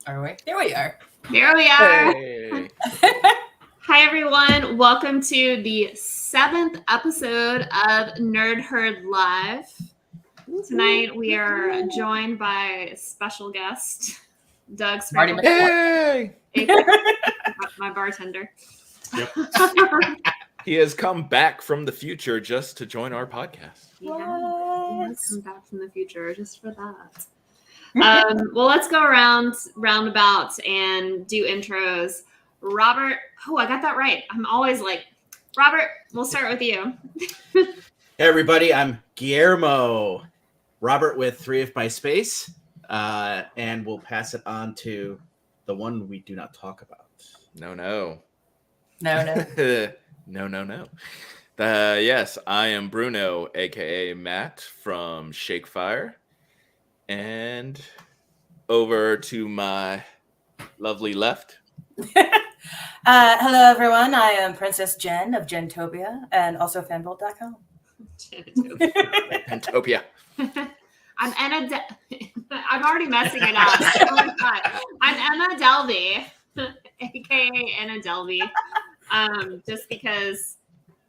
Are we? There we are. There we are. Hey. Hi, everyone. Welcome to the 7th episode of Nerd Herd Live. Tonight, we are joined by a special guest, Doug Marty Sprinkle, Hey. my bartender. Yep. He has come back from the future just to join our podcast. Yeah, let's come back from the future just for that. Well, let's go roundabout and do intros. Robert, I got that right. I'm always like, Robert, we'll start with you. Hey everybody, I'm Guillermo. Robert with 3 by Space, and we'll pass it on to the one we do not talk about. No. No. Yes, I am Bruno, aka Matt from Shakefire. And over to my lovely left. Hello, everyone. I am Princess Jen of Gentopia and also fanbolt.com. Pentopia. I'm Anna. I'm already messing it up. Oh my God. I'm Emma Delvey, aka Anna Delvey. Just because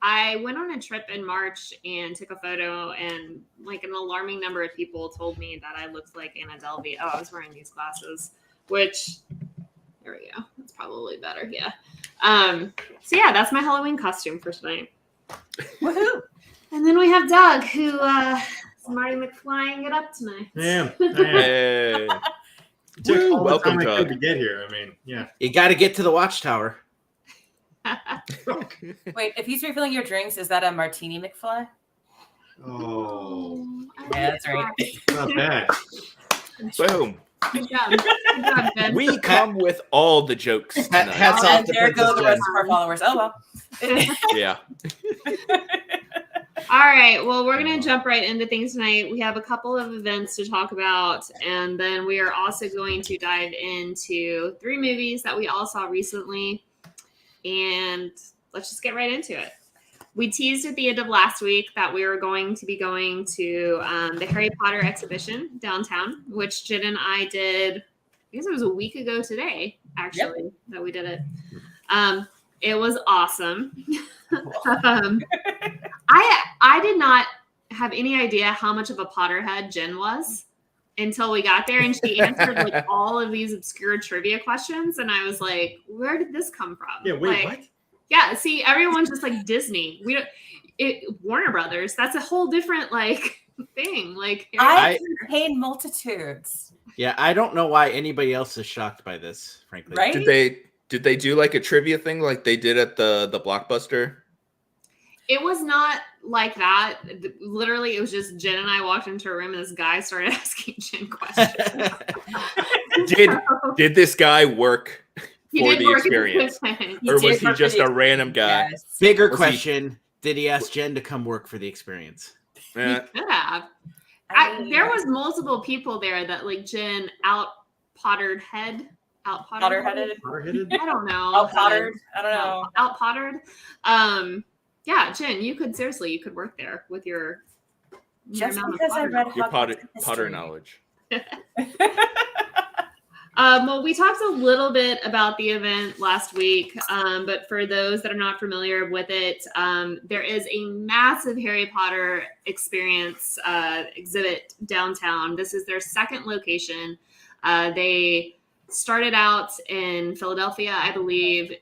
I went on a trip in March and took a photo, and like an alarming number of people told me that I looked like Anna Delvey. Oh, I was wearing these glasses, which there we go. That's probably better. Yeah. So yeah, that's my Halloween costume for tonight. Woohoo! And then we have Doug, who is Marty McFlying it up tonight. Yeah. Hey. Took all the Welcome, time I Doug. could to get here. I mean, yeah. You got to get to the watchtower. Wait, if he's refilling your drinks, is that a martini McFly? Oh, Yeah, that's right. not bad. Boom. Good job. Good job, Ben. We come with all the jokes tonight. Hats off And to there go Princess the Jen. rest of our followers. Oh, well. Yeah. All right. Well, we're going to jump right into things tonight. We have a couple of events to talk about, and then we are also going to dive into 3 movies that we all saw recently. And let's just get right into it. We teased at the end of last week that we were going to be going to the Harry Potter exhibition downtown, which Jen and I did. I guess it was a week ago today, actually, that we did it. It was awesome. I did not have any idea how much of a Potterhead Jen was until we got there, and she answered like all of these obscure trivia questions, and I was like, "Where did this come from?" Yeah, wait, Like, what? Yeah, see, everyone's just like Disney. We don't. Warner Brothers. That's a whole different like thing. Like I paid multitudes. Yeah, I don't know why anybody else is shocked by this, frankly. Right? Did they do like a trivia thing like they did at the Blockbuster? It was not like that. Literally, it was just Jen and I walked into a room, and this guy started asking Jen questions. Did this guy work He for did the work experience? in Or was did he work for just the a random guy? Yes. Bigger Was he- question, did he ask Jen to come work for the experience? Eh, He could have. I mean, There was multiple people there that like Jen out-pottered. Potterheaded. Hard-headed? I don't know. Out-pottered. I don't know. Out-pottered. Yeah, Jen, you could work there with your Just amount of because I Potter read knowledge. your Hogwarts Potter history. knowledge. Well, we talked a little bit about the event last week, but for those that are not familiar with it, there is a massive Harry Potter experience exhibit downtown. This is their 2nd location. They started out in Philadelphia, I believe,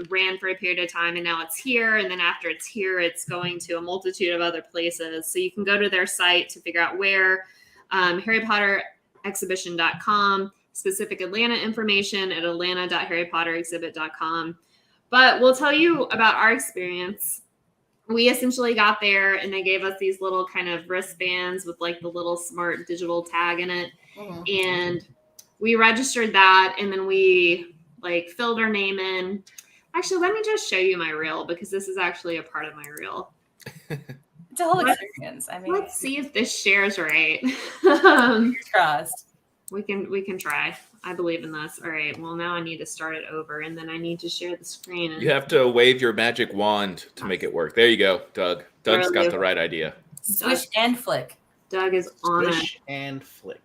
ran for a period of time, and now it's here. And then after it's here, it's going to a multitude of other places. So you can go to their site to figure out where. HarryPotterExhibition.com, specific Atlanta information at atlanta.harrypotterexhibit.com. But we'll tell you about our experience. We essentially got there, and they gave us these little kind of wristbands with like the little smart digital tag in it. Mhm. And we registered that, and then we like filled our name in. Actually, let me just show you my reel, because this is actually a part of my reel. It's a whole experience. I mean, Let's see if this shares right. fingers crossed. We can try. I believe in this. All right. Well, now I need to start it over, and then I need to share the screen. And You have to wave your magic wand to make it work. There you go, Doug. Doug's got Really? the right idea. Swish and flick. Doug is on it. Swish and flick.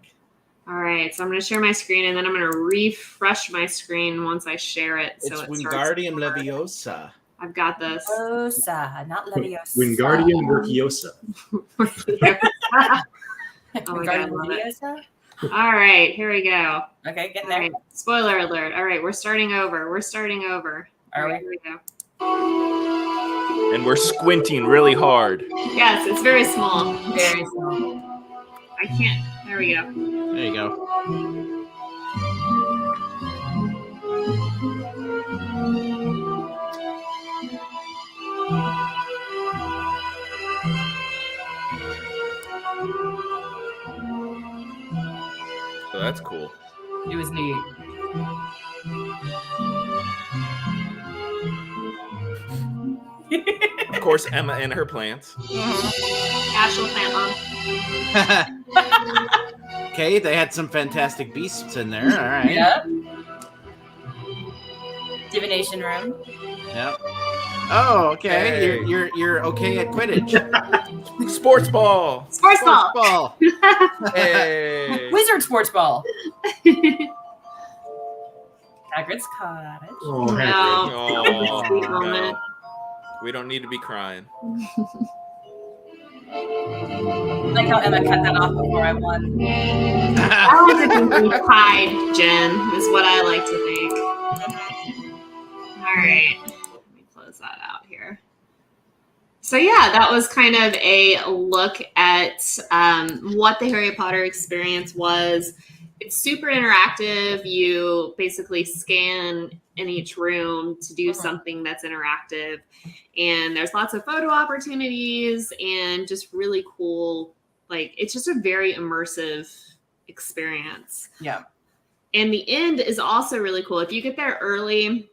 All right, so I'm going to share my screen, and then I'm going to refresh my screen once I share it. It's So it Wingardium starts. Leviosa. I've got this. Leviosa, not Leviosa. Wingardium Workiosa. Oh my God, Wingardium love it. Leviosa? All right, here we go. Okay, getting All there. right, spoiler alert. All right, we're starting over. All Are right, we? here we go. And we're squinting really hard. Yes, it's very small. Very small. I can't. There we go. There you go. So that's cool. It was neat. Of course, Emma and her plants. Asheville plant mom. Okay, they had some fantastic beasts in there. All right. Yep. Divination room. Yep. Oh, okay. Hey. You're okay at Quidditch. Sports ball. Sports ball. Ball. Hey. Wizard sports ball. Hagrid's cottage. Oh, No. Hagrid. Oh, Sweet no. moment. We don't need to be crying. Like how Emma cut that off before I won. I like to think we cried, Jen, is what I like to think. All right. Let me close that out here. So yeah, that was kind of a look at what the Harry Potter experience was. It's super interactive. You basically scan in each room to do something that's interactive. And there's lots of photo opportunities and just really cool. Like, it's just a very immersive experience. Yeah. And the end is also really cool. If you get there early,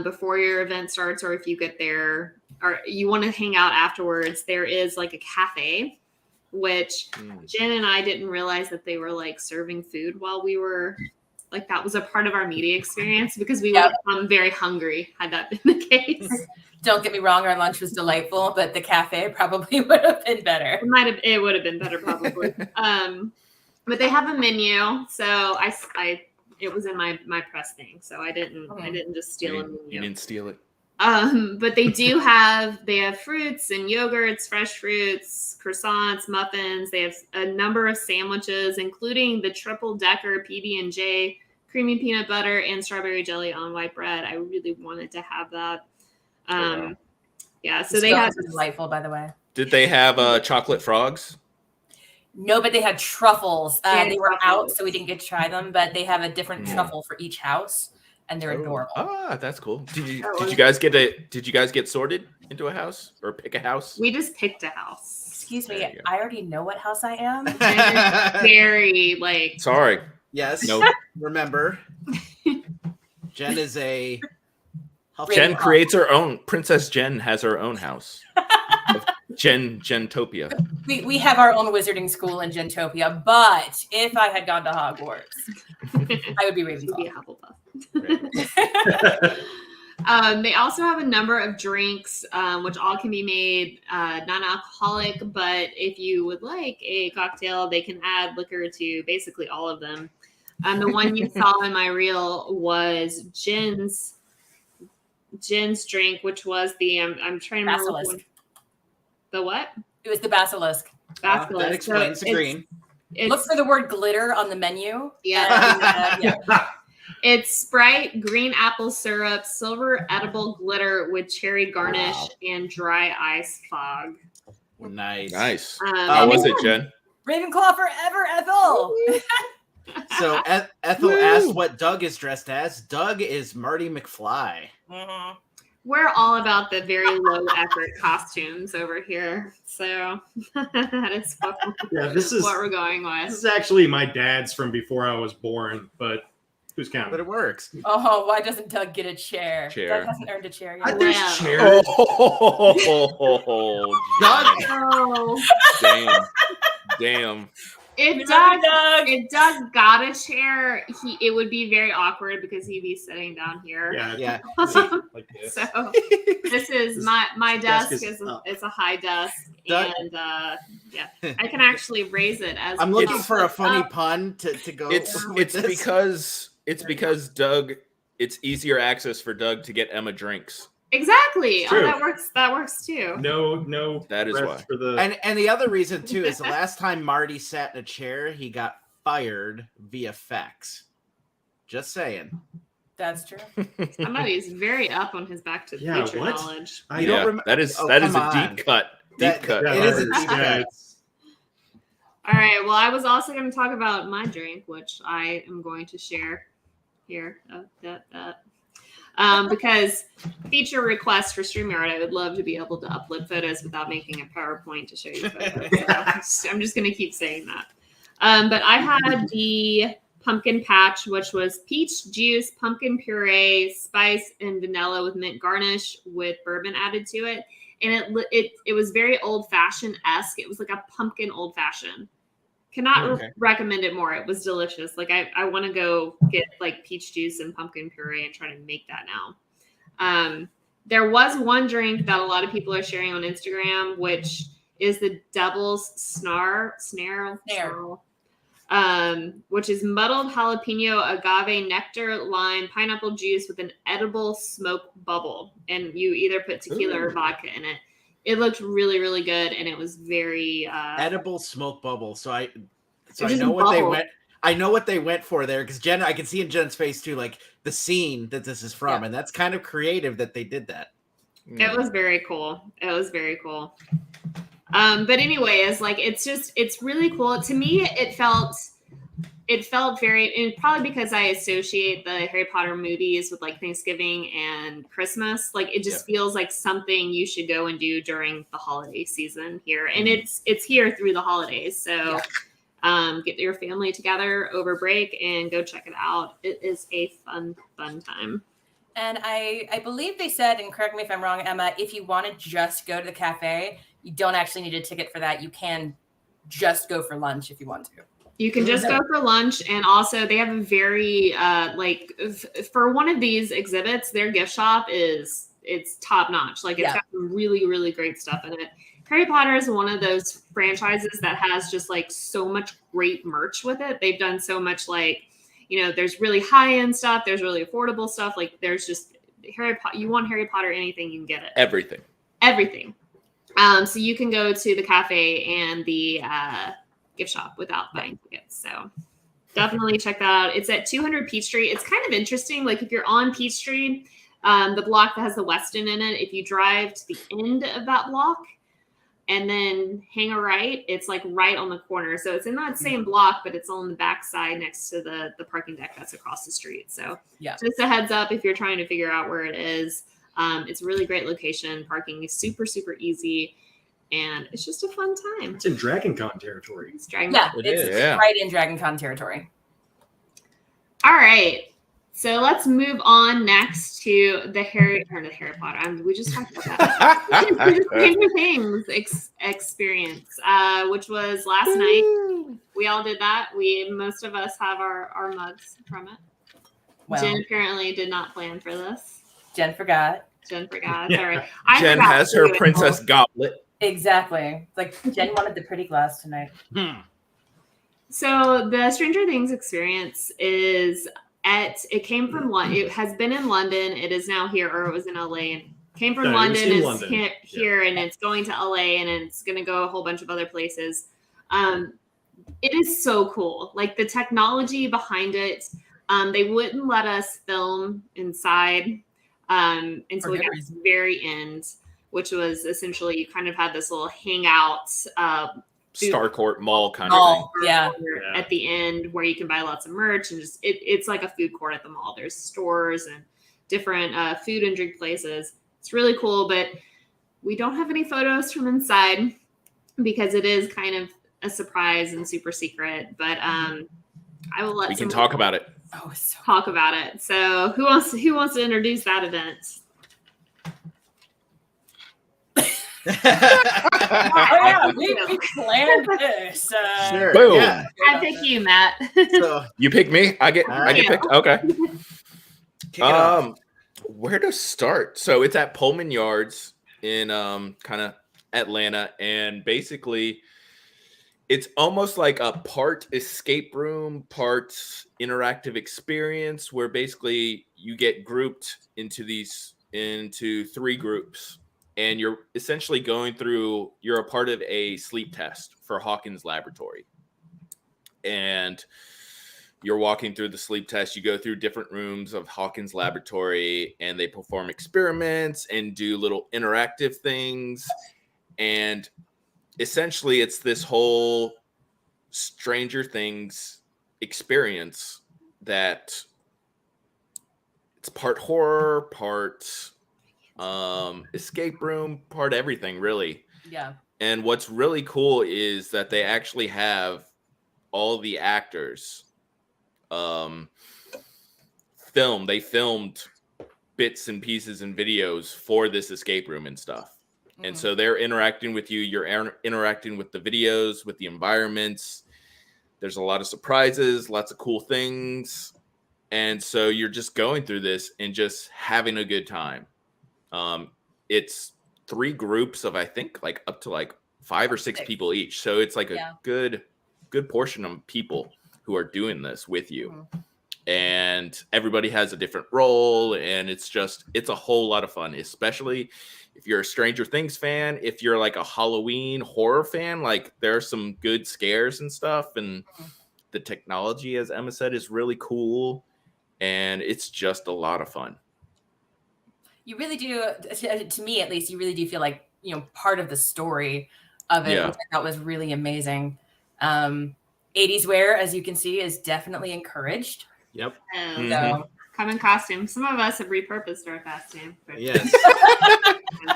before your event starts, or if you get there or you want to hang out afterwards, there is like a cafe, which Jen and I didn't realize that they were like serving food while we were like, that was a part of our media experience, because we would have come very hungry had that been the case. Don't get me wrong, our lunch was delightful, but the cafe probably would have been better. It would have been better probably. But they have a menu, so it was in my press thing, so I didn't just steal a menu. You didn't steal it. But they have fruits and yogurts, fresh fruits, croissants, muffins. They have a number of sandwiches, including the triple decker PB&J creamy peanut butter and strawberry jelly on white bread. I really wanted to have that. Yeah, so they have delightful, by the way. Did they have chocolate frogs? No, but they had truffles. They were truffles. out, so we didn't get to try them. But they have a different truffle for each house, and they're adorable. Ah, that's cool. Did you guys get sorted into a house or pick a house? We just picked a house. Excuse There me, you go. I already know what house I am. Very like Sorry. Yes. No. Remember, Jen is a Jen creates her own. Princess Jen has her own house. Of Gentopia. We have our own wizarding school in Gentopia, but if I had gone to Hogwarts, I would be Ravenclaw. They also have a number of drinks, which all can be made non-alcoholic, but if you would like a cocktail, they can add liquor to basically all of them. The one you saw in my reel was Jen's drink, which was the I'm trying to remember Basilisk. the what? It was the basilisk. Basilisk. That explains the green. Look for the word glitter on the menu. Yeah. Yeah. It's Sprite, green apple syrup, silver edible glitter with cherry garnish, and dry ice fog. Nice. Nice. How was it, Jen? Ravenclaw forever, Ethel. So Ethel asked what Doug is dressed as. Doug is Marty McFly. Mhm. We're all about the very low effort costumes over here. So that is This is what we're going this with. is actually my dad's from before I was born, but who's But counting? it works. Oh, why doesn't Doug get a chair? Chair. Doug hasn't earned a chair I yet. think Yeah. chairs. Oh, Doug, Oh, damn. We love you, Doug. If Doug got a chair, it would be very awkward because he'd be sitting down here. yeah. Like this. So this is my desk desk is is up. it's a high desk, Doug- and yeah, I can actually raise it as I'm looking it for a flips funny up. pun to go. It's with this. because Doug. It's easier access for Doug to get Emma drinks. Exactly. It's Oh, true. that works too. No. That is rest why. for the. And the other reason too is the last time Marty sat in a chair, he got fired via fax. Just saying. That's true. Somebody's very up on his Back to the Yeah, Future what? knowledge. I You don't Yeah, rem- that is Oh, that is come a on. deep cut. Deep That- cut. It is a hurts. deep Yeah, cut. it's- All right. Well, I was also going to talk about my drink, which I am going to share here. Because feature request for StreamYard, I would love to be able to upload photos without making a PowerPoint to show you photos. So I'm just going to keep saying that. But I had the pumpkin patch, which was peach juice, pumpkin puree, spice, and vanilla with mint garnish with bourbon added to it. And it was very old fashioned esque. It was like a pumpkin old fashioned. Cannot Okay. recommend it more. It was delicious. Like I want to go get like peach juice and pumpkin puree and try to make that now. There was one drink that a lot of people are sharing on Instagram, which is the Devil's Snarl, which is muddled jalapeno, agave nectar, lime, pineapple juice with an edible smoke bubble, and you either put tequila or vodka in it. It looked really, really good, and it was very Edible smoke bubble. So I just know what they bubble. went. I know what they went for there because Jen, I can see in Jen's face too, like the scene that this is from, and that's kind of creative that they did that. It was very cool. It was very cool. But anyways, like it's really cool. To me, it felt very, and probably because I associate the Harry Potter movies with like Thanksgiving and Christmas. Like it just feels like something you should go and do during the holiday season here. And it's here through the holidays. So get your family together over break and go check it out. It is a fun time. And I believe they said, and correct me if I'm wrong, Emma, if you want to just go to the cafe, you don't actually need a ticket for that. You can just go for lunch if you want to. You can just go for lunch, and also they have a very for one of these exhibits, their gift shop it's top notch. Like it's got some really, really great stuff in it. Harry Potter is one of those franchises that has just like so much great merch with it. They've done so much there's really high end stuff, there's really affordable stuff. Like there's just Harry Potter. You want Harry Potter, anything you can get it. Everything. So you can go to the cafe and the gift shop without buying tickets. So definitely check that out. It's at 200 Peachtree. It's kind of interesting. Like if you're on Peachtree, the block that has the Westin in it, if you drive to the end of that block and then hang a right, it's like right on the corner. So it's in that same block, but it's on the back side next to the parking deck that's across the street. So just a heads up if you're trying to figure out where it is. It's a really great location. Parking is super, super easy. And it's just a fun time. It's in Dragon Con territory. It's Dragon Yeah, Con. it's right in Dragon Con territory. All right. So let's move on next to the Harry Potter. We just talked about that. Stranger Things experience, which was last night. We all did that. Most of us have our mugs from it. Well, Jen apparently did not plan for this. Jen forgot. All right. Jen has her princess goblet. Exactly. It's like Jen wanted the pretty glass tonight. So the Stranger Things experience it came from London. It has been in London. It is now here, or it was in LA and came from London. It's here and it's going to LA and it's going to go a whole bunch of other places. It is so cool. Like the technology behind it. They wouldn't let us film inside until we got to the very end, which was essentially you kind of had this little hangout Starcourt Mall kind of thing. At the end where you can buy lots of merch and just it's like a food court at the mall. There's stores and different food and drink places. It's really cool, but we don't have any photos from inside because it is kind of a surprise and super secret. But I will let we can talk about it. Talk about it. So who wants to introduce that event? We planned this. Sure. Boom. Yeah. I pick you, Matt. So You pick me. I get picked. Okay. kick it off. Where to start? So it's at Pullman Yards in kind of Atlanta, and basically it's almost like a part escape room, part interactive experience where basically you get grouped into 3 groups, and you're essentially you're a part of a sleep test for Hawkins Laboratory. And you're walking through the sleep test. You go through different rooms of Hawkins Laboratory, and they perform experiments and do little interactive things. And essentially, it's this whole Stranger Things experience that it's part horror, part escape room, part everything, really. Yeah. And what's really cool is that they actually have all the actors they filmed bits and pieces and videos for this escape room and stuff. And so they're interacting with you. You're interacting with the videos, with the environments. There's a lot of surprises, lots of cool things. And so you're just going through this and just having a good time. It's 3 groups of, I think, like up to like 5 or 6 people each. So it's like a good portion of people who are doing this with you. And everybody has a different role. And it's a whole lot of fun, especially if you're a Stranger Things fan. If you're like a Halloween horror fan, like there are some good scares and stuff. And the technology, as Emma said, is really cool. And it's just a lot of fun. You really do, to me at least, you really do feel like, part of the story of it, which I thought was really amazing. 80s wear, as you can see, is definitely encouraged. Yep. So, Come in costume. Some of us have repurposed our costume. But... Yes.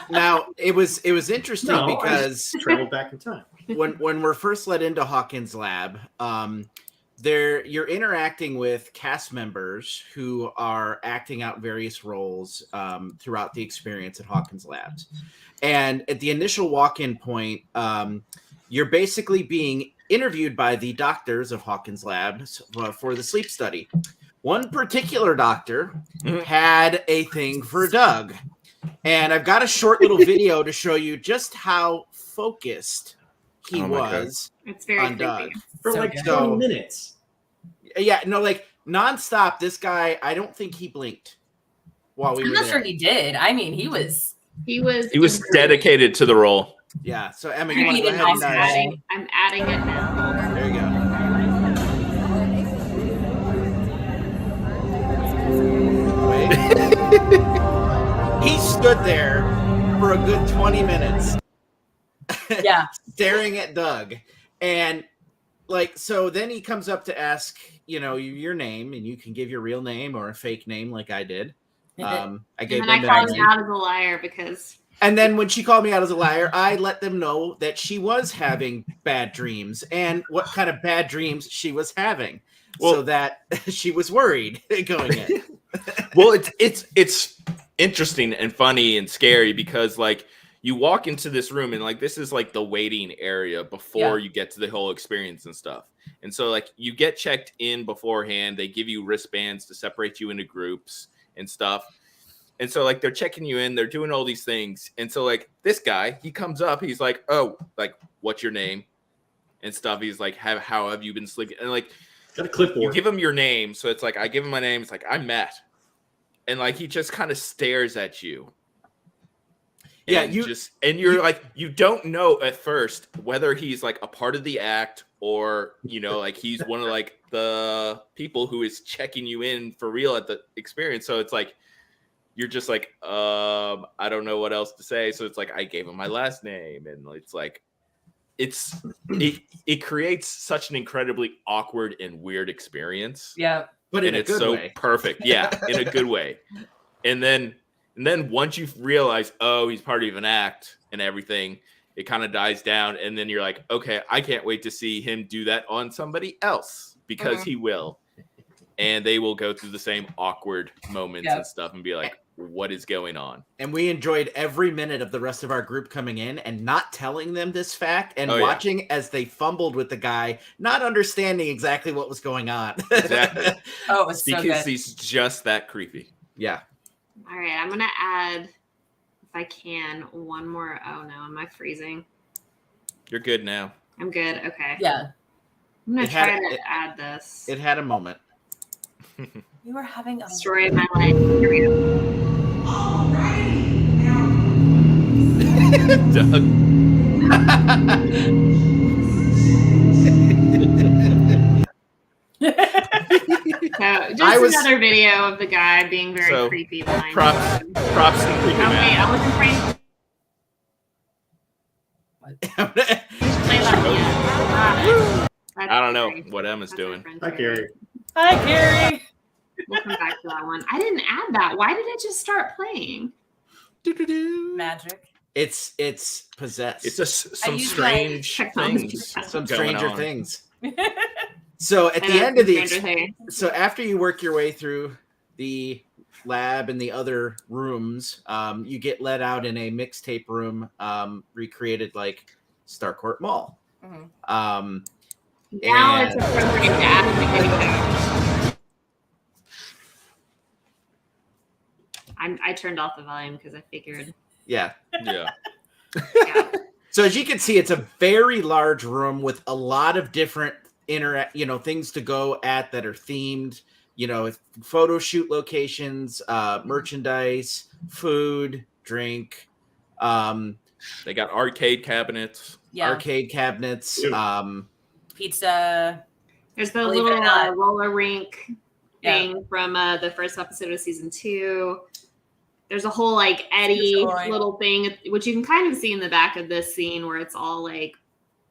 Now it was interesting because traveled back in time. when we're first let into Hawkins Lab, you're interacting with cast members who are acting out various roles throughout the experience at Hawkins Labs. And at the initial walk-in point, you're basically being interviewed by the doctors of Hawkins Labs for the sleep study. One particular doctor had a thing for Doug. And I've got a short little video to show you just how focused he was. It's very on creepy. Doug. For So like good. 20 minutes. Yeah, no, like nonstop. This guy, I don't think he blinked while we I'm were not there. sure he did. I mean, he was. He was dedicated to the role. Yeah, so Emma, you want to He go did ahead nice and I'm adding it now. there you go. Wait. He stood there for a good 20 minutes. Yeah. Staring at Doug. And like, so then he comes up to ask, your name, and you can give your real name or a fake name like I did. I gave And then them I that called him name. out as a liar because And then when she called me out as a liar, I let them know that she was having bad dreams and what kind of bad dreams she was having, so that she was worried going in. Well, it's interesting and funny and scary because like you walk into this room and like this is like the waiting area before you get to the whole experience and stuff. And so like you get checked in beforehand. They give you wristbands to separate you into groups and stuff. And so like they're checking you in, they're doing all these things. And so like this guy, he comes up, he's like, "Oh, like what's your name?" and stuff. He's like, how have you been sleeping? And like Got a clipboard. you give him your name. So it's like I give him my name. It's like I'm Matt. And like he just kind of stares at you. Yeah, And you're like, you don't know at first whether he's like a part of the act or, like he's one of like the people who is checking you in for real at the experience. So it's like, you're just like, I don't know what else to say. So it's like, I gave him my last name. And it's like, it creates such an incredibly awkward and weird experience. Yeah. But in a it's good so way. perfect. Yeah, in a good way. And then once you realize, oh, he's part of an act and everything, it kind of dies down. And then you're like, okay, I can't wait to see him do that on somebody else because he will. And they will go through the same awkward moments and stuff and be like, what is going on? And we enjoyed every minute of the rest of our group coming in and not telling them this fact and watching as they fumbled with the guy, not understanding exactly what was going on. Exactly. Oh, it was so Because good. he's just that creepy. Yeah. all right, I'm gonna add I can, one more. Oh no, am I freezing? You're good now. I'm good. Okay. Yeah. I'm gonna It had- try to it- add this. It had a moment. You were having a Story of my life. Here we go. Doug. So just I was- another video of the guy being very So, creepy behind props him. to creepy Oh, wait, man. I wasn't trying to play that yet. That's I don't know Gary. what Emma's That's our doing. friend Hi, Gary. Hi, Gary. We'll come back to that one. I didn't add that. Why did it just start playing? Magic. It's possessed. It's some use strange technology. things. some going stranger on. things. So at I the know, end of the Stranger Things. so after you work your way through the lab and the other rooms, you get let out in a mixtape room, recreated like Starcourt Mall. Mhm. Now And- it's appropriate to add the video. I turned off the volume because I figured. Yeah. Yeah. Yeah. So as you can see, it's a very large room with a lot of different things to go at that are themed. Photo shoot locations, merchandise, food, drink, They got arcade cabinets. Yeah. arcade cabinets. Ew. Pizza. There's the Believe it little or not. roller rink Yeah. thing from the first episode of season 2. There's a whole like Eddie Toy. little thing, which you can kind of see in the back of this scene where it's all like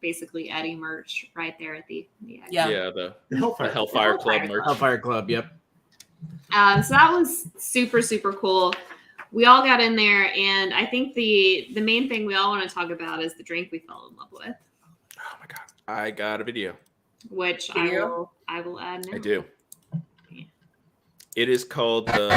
basically Eddie merch right there at the end. Yeah. Yeah, the Hellfire. Hellfire Club Hellfire merch. Hellfire Club. Yep. So that was super, super cool. We all got in there, and I think the main thing we all want to talk about is the drink we fell in love with, Oh my god. I got a video. which Do you? I will add now. I do. It is called the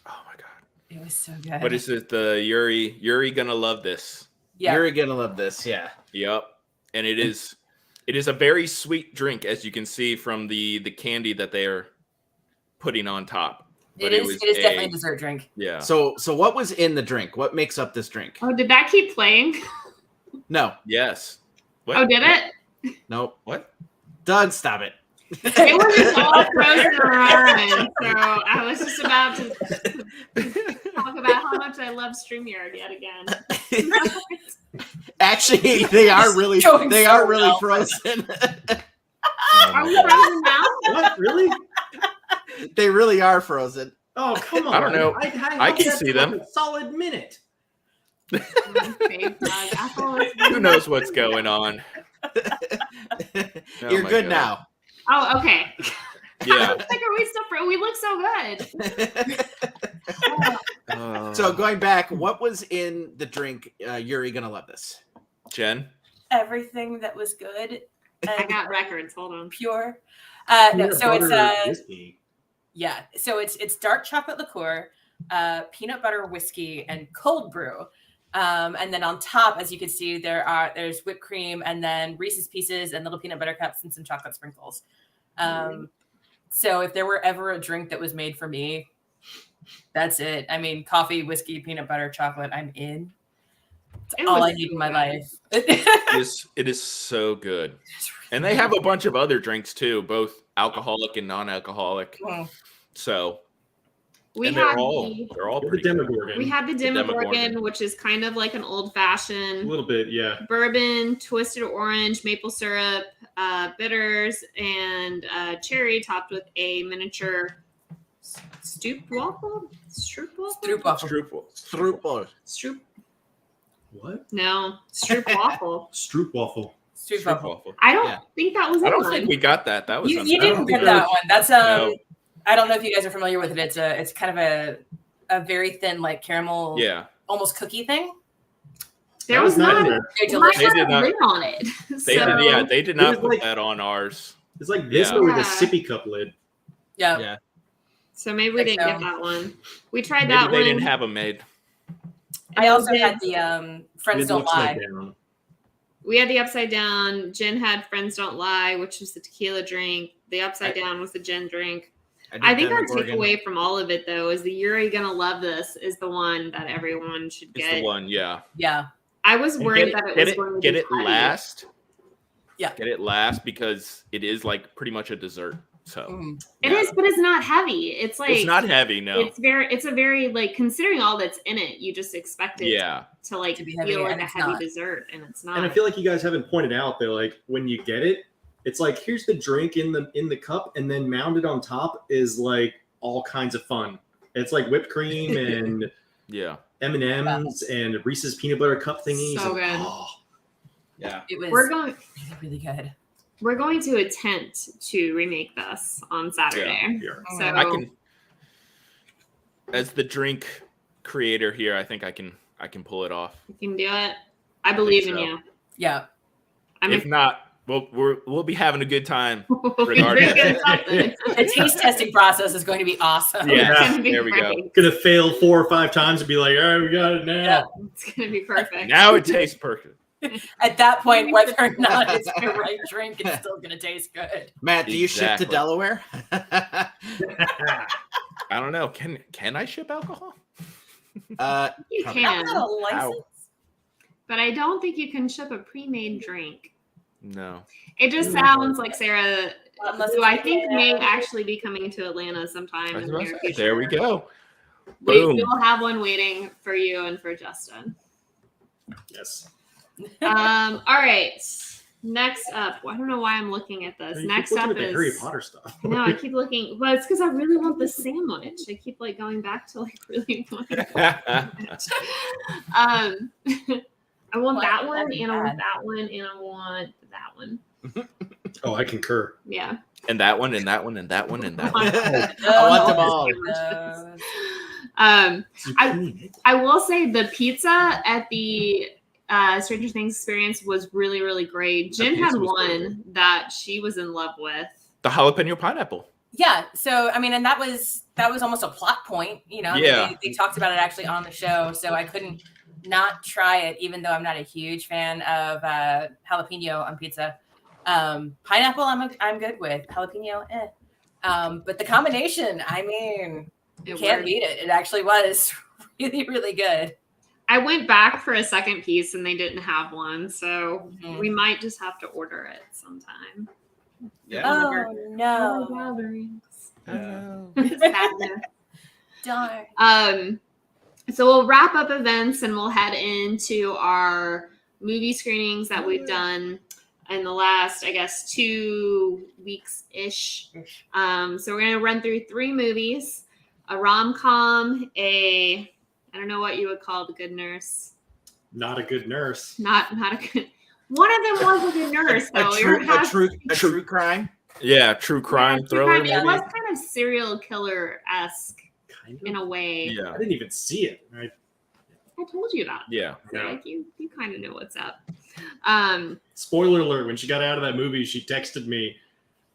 Oh my god. It was so good. What is it? The Yuri gonna love this. Yeah. You're gonna love this. Yeah. Yep. And it is a very sweet drink, as you can see from the candy that they are putting on top. But it is definitely a dessert drink. Yeah. So what was in the drink? What makes up this drink? Oh, did that keep playing? No. Yes. What? Oh, did it? Nope. What? Doug, stop it. It was just all frozen around. So I was just about to talk about how much I love StreamYard yet again. Actually, they are really Going so well. frozen. Are we frozen now? What? Really? They really are frozen. Oh, come on. I don't know. I can watched that see for them. a solid minute. Okay, Doug, Apple is- Who knows what's going on? You're my good God. now. Oh, okay. Yeah. Like, are we still? We look so good. So going back, what was in the drink? Yuri gonna love this. Jen. Everything that was good I and got records. Hold on. pure. No, so it's whiskey. yeah. So it's dark chocolate liqueur, peanut butter whiskey, and cold brew. And then on top, as you can see, there's whipped cream and then Reese's Pieces and little peanut butter cups and some chocolate sprinkles. So if there were ever a drink that was made for me, that's it. I mean, coffee, whiskey, peanut butter, chocolate, I'm in. It's It all was I need so in my good. life. It is so good. And they have a bunch of other drinks too, both alcoholic and non-alcoholic. Mm. So We and had they're all The pretty good. Demogorgon. we had the Demogorgon. Demogorgon, which is kind of like an old a fashioned little bit, yeah. bourbon, twisted orange, maple syrup, bitters, and cherry, topped with a miniature stoop waffle. Stroop waffle. Stroop waffle. Strupel. Struple. Stroop. What? No, stroop waffle. Stroop waffle. Stroop Stroop waffle. waffle. I don't Yeah. think that was. I in don't one. think we got that. That was You on- didn't think get that that was- one. That's No. I don't know if you guys are familiar with it. It's kind of a very thin like caramel, Yeah. almost cookie thing. There That was not not. in there. Very It might delicious. They have did not- a lid on it. They So- did, yeah, they did not was put like- that on ours. It's like this Yeah. with a Yeah. sippy cup lid. Yeah. Yeah. So maybe we Think didn't get so. that one. We tried Maybe that they one. didn't have them made. I also did- had the Friends It Don't looks Lie. like down. We had the Upside Down. Jen had Friends Don't Lie, which was the tequila drink. The Upside Down was the gin drink. I think our takeaway from all of it, though, is the You're Gonna Love This is the one that everyone should It's get. the one, yeah. Yeah. I was worried that it was going to get be it heavy. last. Yeah. Get it last because it is like pretty much a dessert. So Mm. It is, but it's not heavy. It's like it's not heavy, no. It's a very like considering all that's in it, you just expect it to like To be feel heavy, like and a it's heavy not. dessert, and it's not. And I feel like you guys haven't pointed out that like when you get it, it's like here's the drink in the cup, and then mounted on top is like all kinds of fun. It's like whipped cream and yeah. M&Ms and Reese's peanut butter cup thingies. So and- good. oh, yeah. It was We're going really good. we're going to attempt to remake this on Saturday. Yeah. So I can, as the drink creator here, I think I can pull it off. you can do it. I believe in so. you. Yeah. I'm If not, we'll be having a good time. we'll be regardless. drinking something. The taste testing process is going to be awesome. Yeah, It's gonna be there we go. great. Gonna fail 4 or 5 times and be like, all right, we got it now. Yeah. It's gonna be perfect. Now it tastes perfect. At that point, whether or not it's the right drink, it's still going to taste good. Matt, do you ship to Exactly. Delaware? I don't know. Can I ship alcohol? You Probably. Not can, a license. but I don't think you can ship a pre-made drink. No. It just sounds like Sarah, Unless who it's I think may Atlanta. actually be coming to Atlanta sometime I was in the about near to say, future. there we go. We Boom. will have one waiting for you and for Justin. Yes. All right. Next up, I don't know why I'm looking at this. You keep Next looking up at the is Harry Potter stuff. no, I keep looking. Well, it's because I really want the sandwich. I keep like going back to like really wanting. I want Well, that one, that'd be and I want bad. that one, and I want that one. Oh, I concur. Yeah. And that one, and that one, and that one, and that one. I want them all. I will say the pizza at the Stranger Things experience was really, really great. Jen pizza had was one that she was in love with. The jalapeno pineapple. Yeah. So, I mean, and that was almost a plot point, you know. Yeah. They talked about it actually on the show, so I couldn't not try it, even though I'm not a huge fan of jalapeno on pizza. Pineapple, I'm good with. Jalapeno, but the combination, I mean, you It can't worked. beat it. It actually was really, really good. I went back for a second piece and they didn't have one, so Mhm. we might just have to order it sometime. Yeah. Oh no! gatherings. Oh. It's happening. Darn. So we'll wrap up events and we'll head into our movie screenings that we've done in the last, I guess, 2 weeks ish. So we're gonna run through 3 movies: a rom-com, I don't know what you would call The Good Nurse. Not a good nurse. Not a good. One of them was a good nurse, though. A true crime. Yeah, true crime thriller. It Maybe. was kind of serial killer-esque Kind in of. a way. Yeah. I didn't even see it. I told you that. Yeah. So, like you kind of know what's up. Spoiler alert: when she got out of that movie, she texted me,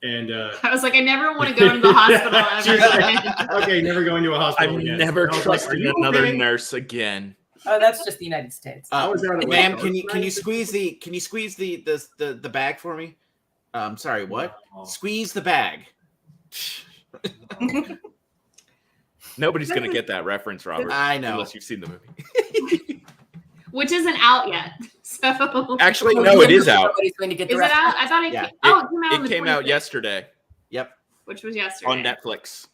and I was like, I never want to go to the hospital She was ever. like, okay, never going to a hospital I'm again. never And I was like, trusting "Are you another okay?" nurse again. Oh, that's just the United States. I was out of Ma'am, work. can you squeeze the bag for me? Sorry, what? Oh. Squeeze the bag. Nobody's gonna get that reference, Robert. I know. Unless you've seen the movie. Which isn't out yet. So Actually, no, it is out. Nobody's going to get the is it rest. out? I thought it. Yeah. It came out. On the It came out 26th, yesterday Yep. which was yesterday on Netflix.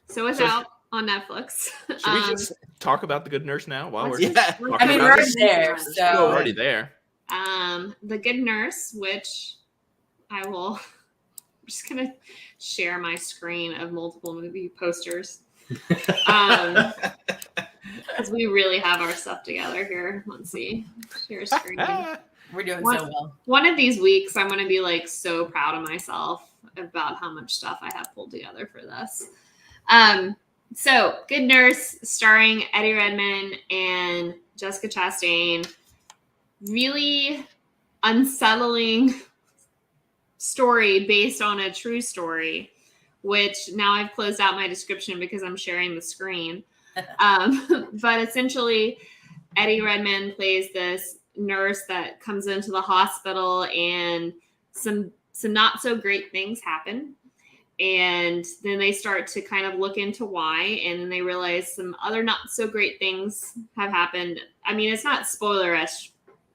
So it's So- out on Netflix. Should we just talk about The Good Nurse now while we're Yeah. I mean, we're already there, we're so already there? The Good Nurse, which I will. I'm just gonna share my screen of multiple movie posters. Because we really have our stuff together here. Let's see. Share screen. we're doing What? so well. One of these weeks, I'm going to be like so proud of myself about how much stuff I have pulled together for this. So, Good Nurse, starring Eddie Redmayne and Jessica Chastain. Really unsettling story based on a true story, which now I've closed out my description because I'm sharing the screen. But essentially, Eddie Redmayne plays this nurse that comes into the hospital, and some not so great things happen. And then they start to kind of look into why, and then they realize some other not so great things have happened. I mean, it's not spoiler-ish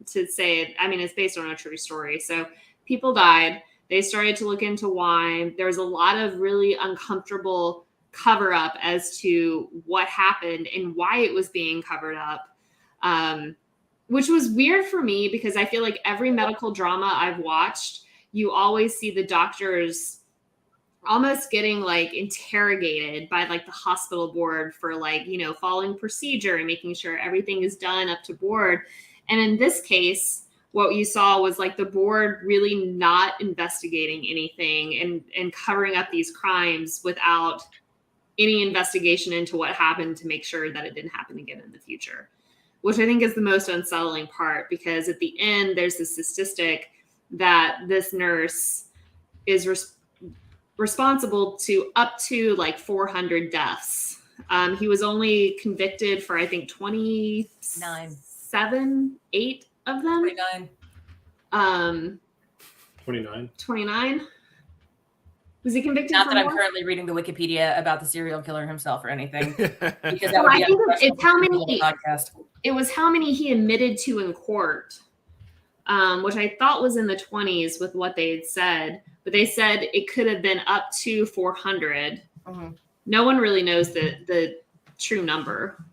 to say it. I mean, it's based on a true story. So people died. They started to look into why. There was a lot of really uncomfortable cover up as to what happened and why it was being covered up, which was weird for me because I feel like every medical drama I've watched, you always see the doctors almost getting like interrogated by like the hospital board for like, you know, following procedure and making sure everything is done up to board. And in this case, what you saw was like the board really not investigating anything and covering up these crimes without any investigation into what happened to make sure that it didn't happen again in the future, which I think is the most unsettling part, because at the end, there's this statistic that this nurse is responsible to up to like 400 deaths. He was only convicted for, I think, 8 of them. 29. 29. Was he convicted? Not for that more? I'm currently reading the Wikipedia about the serial killer himself or anything, because that Well, would I be think a it's how many. podcast. It was how many he admitted to in court, which I thought was in the 20s with what they had said. But they said it could have been up to 400. Mm-hmm. No one really knows the true number,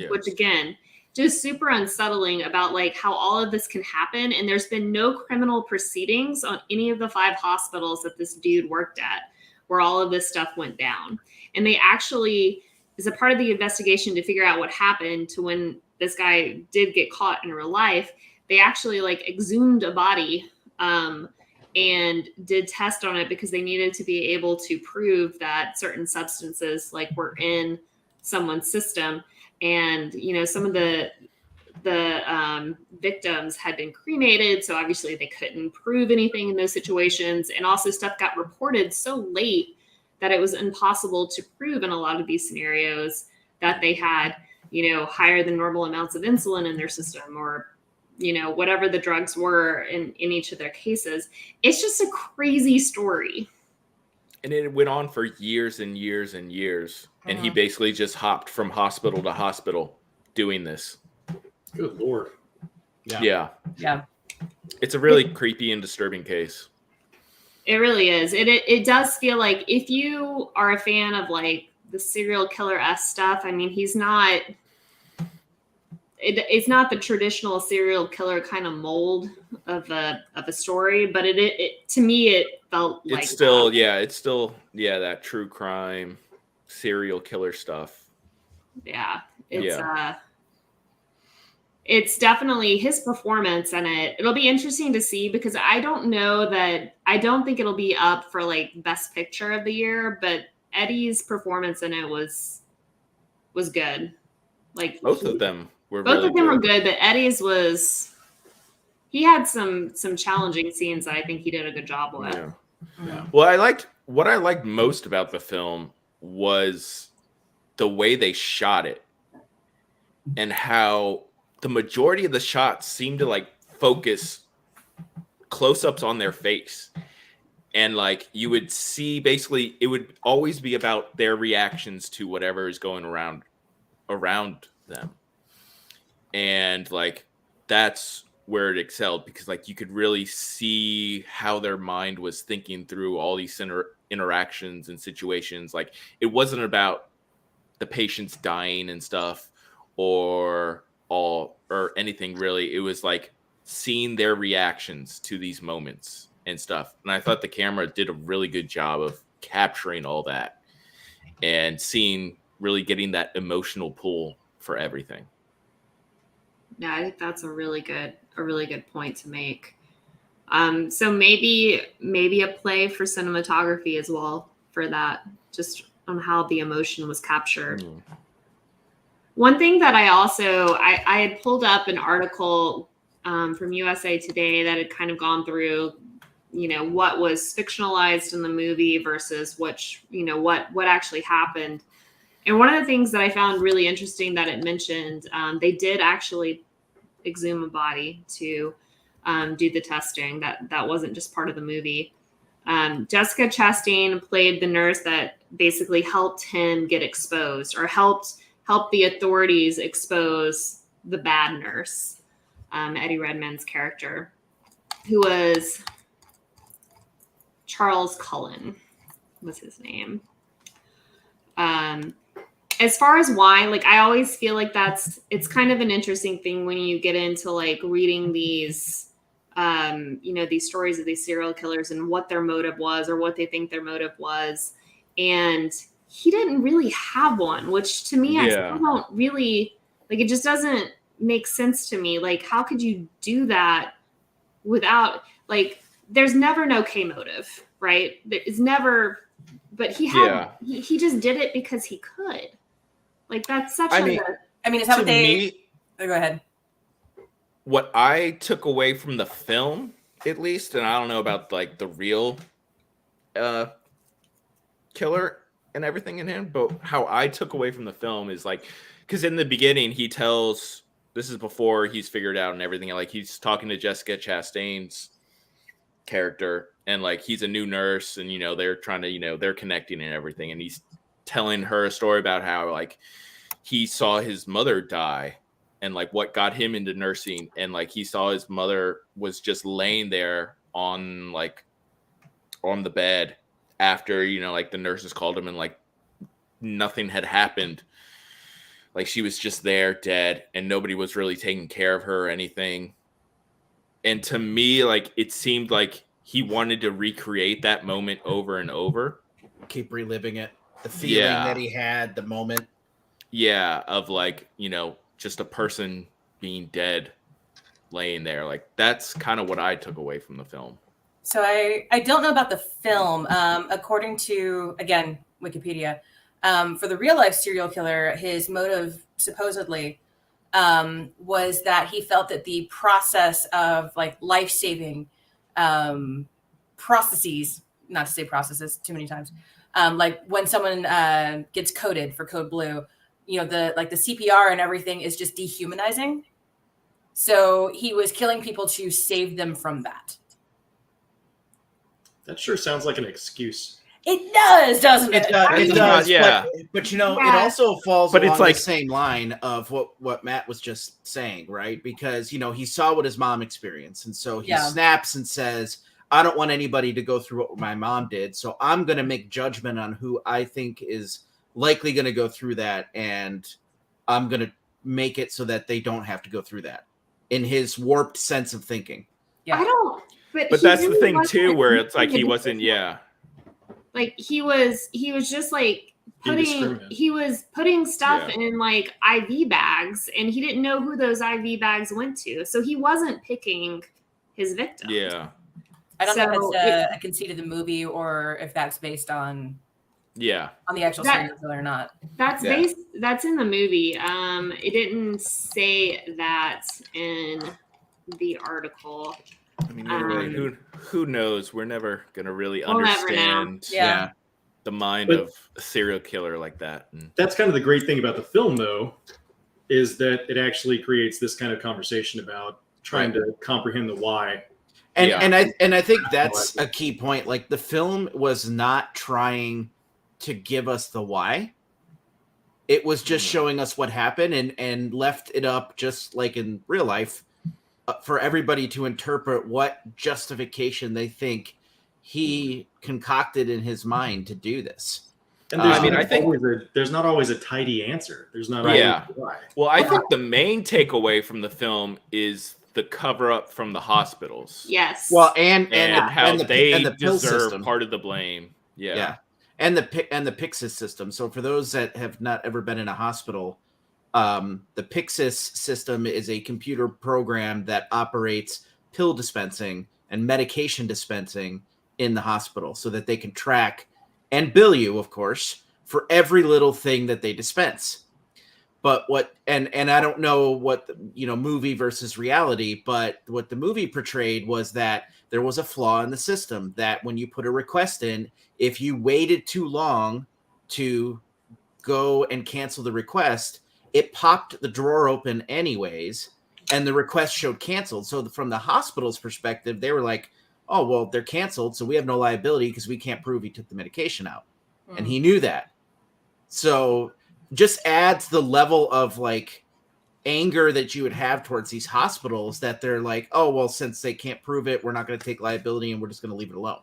which again, just super unsettling about like how all of this can happen. And there's been no criminal proceedings on any of the 5 hospitals that this dude worked at where all of this stuff went down. And they actually, as a part of the investigation to figure out what happened to when this guy did get caught in real life, they actually like exhumed a body and did test on it because they needed to be able to prove that certain substances like were in someone's system. And, you know, some of the victims had been cremated. So obviously they couldn't prove anything in those situations. And also stuff got reported so late that it was impossible to prove in a lot of these scenarios that they had, you know, higher than normal amounts of insulin in their system, or, you know, whatever the drugs were in each of their cases. It's just a crazy story. And it went on for years and years and years. Mm-hmm. And he basically just hopped from hospital to hospital doing this. Good Lord. Yeah. Yeah. It's a really creepy and disturbing case. It really is. It does feel like if you are a fan of like the serial killer-esque stuff, I mean, he's not... It's not the traditional serial killer kind of mold of a story, but it to me it felt like It's still that true crime serial killer stuff. Yeah, it's definitely his performance in it. It'll be interesting to see because I don't think it'll be up for like best picture of the year, but Eddie's performance in it was good. Like both of them were good, but Eddie's he had some challenging scenes that I think he did a good job with. Yeah. Yeah. Well, what I liked most about the film was the way they shot it and how the majority of the shots seemed to like focus close-ups on their face. And like you would see basically it would always be about their reactions to whatever is going around them. And like that's where it excelled, because like you could really see how their mind was thinking through all these interactions and situations. Like it wasn't about the patients dying and stuff or anything really. It was like seeing their reactions to these moments and stuff. And I thought the camera did a really good job of capturing all that and getting that emotional pull for everything. Yeah, I think that's a really good point to make. So maybe a play for cinematography as well for that, just on how the emotion was captured. Mm. One thing that I had pulled up an article from USA Today that had kind of gone through, you know, what was fictionalized in the movie versus what actually happened. And one of the things that I found really interesting that it mentioned, they did actually exhume a body to do the testing. That wasn't just part of the movie. Jessica Chastain played the nurse that basically helped him get exposed, or helped the authorities expose the bad nurse, Eddie Redmayne's character, who was Charles Cullen was his name. As far as why, like, I always feel like it's kind of an interesting thing when you get into like reading these, these stories of these serial killers and what their motive was, or what they think their motive was. And he didn't really have one, which to me, I still don't really, like, it just doesn't make sense to me. Like, how could you do that without, like, there's never an okay motive, right? It's never, but he had, he just did it because he could. Like, that's such I mean, is that what they... go ahead. What I took away from the film, at least, and I don't know about, like, the real killer and everything in him, but how I took away from the film is, like, because in the beginning, he tells... This is before he's figured out and everything. Like, he's talking to Jessica Chastain's character, and, like, he's a new nurse, and, you know, they're trying to, you know, they're connecting and everything. And he's telling her a story about how, like, he saw his mother die and, like, what got him into nursing. And, like, he saw his mother was just laying there on the bed after, you know, like, the nurses called him, and, like, nothing had happened. Like, she was just there dead, and nobody was really taking care of her or anything. And to me, like, it seemed like he wanted to recreate that moment over and over. Keep reliving it. The feeling that he had, the moment. Yeah, of, like, you know, just a person being dead, laying there. Like, that's kind of what I took away from the film. So I don't know about the film. According to, again, Wikipedia, for the real life serial killer, his motive supposedly was that he felt that the process of, like, life-saving processes, not to say processes too many times, like when someone gets coded for code blue, you know, the CPR and everything is just dehumanizing. So he was killing people to save them from that. That sure sounds like an excuse. It does, doesn't it? It does, yeah. But you know, it also falls but along it's like the same line of what Matt was just saying, right? Because, you know, he saw what his mom experienced, and so he snaps and says, I don't want anybody to go through what my mom did, so I'm going to make judgment on who I think is likely going to go through that, and I'm going to make it so that they don't have to go through that, in his warped sense of thinking. Yeah. I don't, but that's really the thing too, where it's like he wasn't, like he was just like he was putting stuff in, like, IV bags, and he didn't know who those IV bags went to, so he wasn't picking his victims. I don't know if that's a conceit of the movie, or if that's based on on the actual serial killer or not. That's that's in the movie. It didn't say that in the article. I mean, really, who knows? We're never gonna really understand the mind of a serial killer like that. And that's kind of the great thing about the film, though, is that it actually creates this kind of conversation about trying to comprehend the why. And I think that's a key point. Like, the film was not trying to give us the why. It was just showing us what happened, and left it up, just like in real life, for everybody to interpret what justification they think he concocted in his mind to do this. And I think there's not always a tidy answer. There's not always a why. Well, I think the main takeaway from the film is the cover up from the hospitals. Yes. Well, and how they the pill deserve system. Part of the blame. Yeah. And the Pyxis system. So for those that have not ever been in a hospital, the Pyxis system is a computer program that operates pill dispensing and medication dispensing in the hospital, so that they can track and bill you, of course, for every little thing that they dispense. But and I don't know what, movie versus reality, but what the movie portrayed was that there was a flaw in the system, that when you put a request in, if you waited too long to go and cancel the request, it popped the drawer open anyways, and the request showed canceled. So from the hospital's perspective, they were like, oh, well, they're canceled, so we have no liability because we can't prove he took the medication out. And he knew that. So just adds the level of like anger that you would have towards these hospitals that they're like, oh, well, since they can't prove it, we're not going to take liability and we're just going to leave it alone.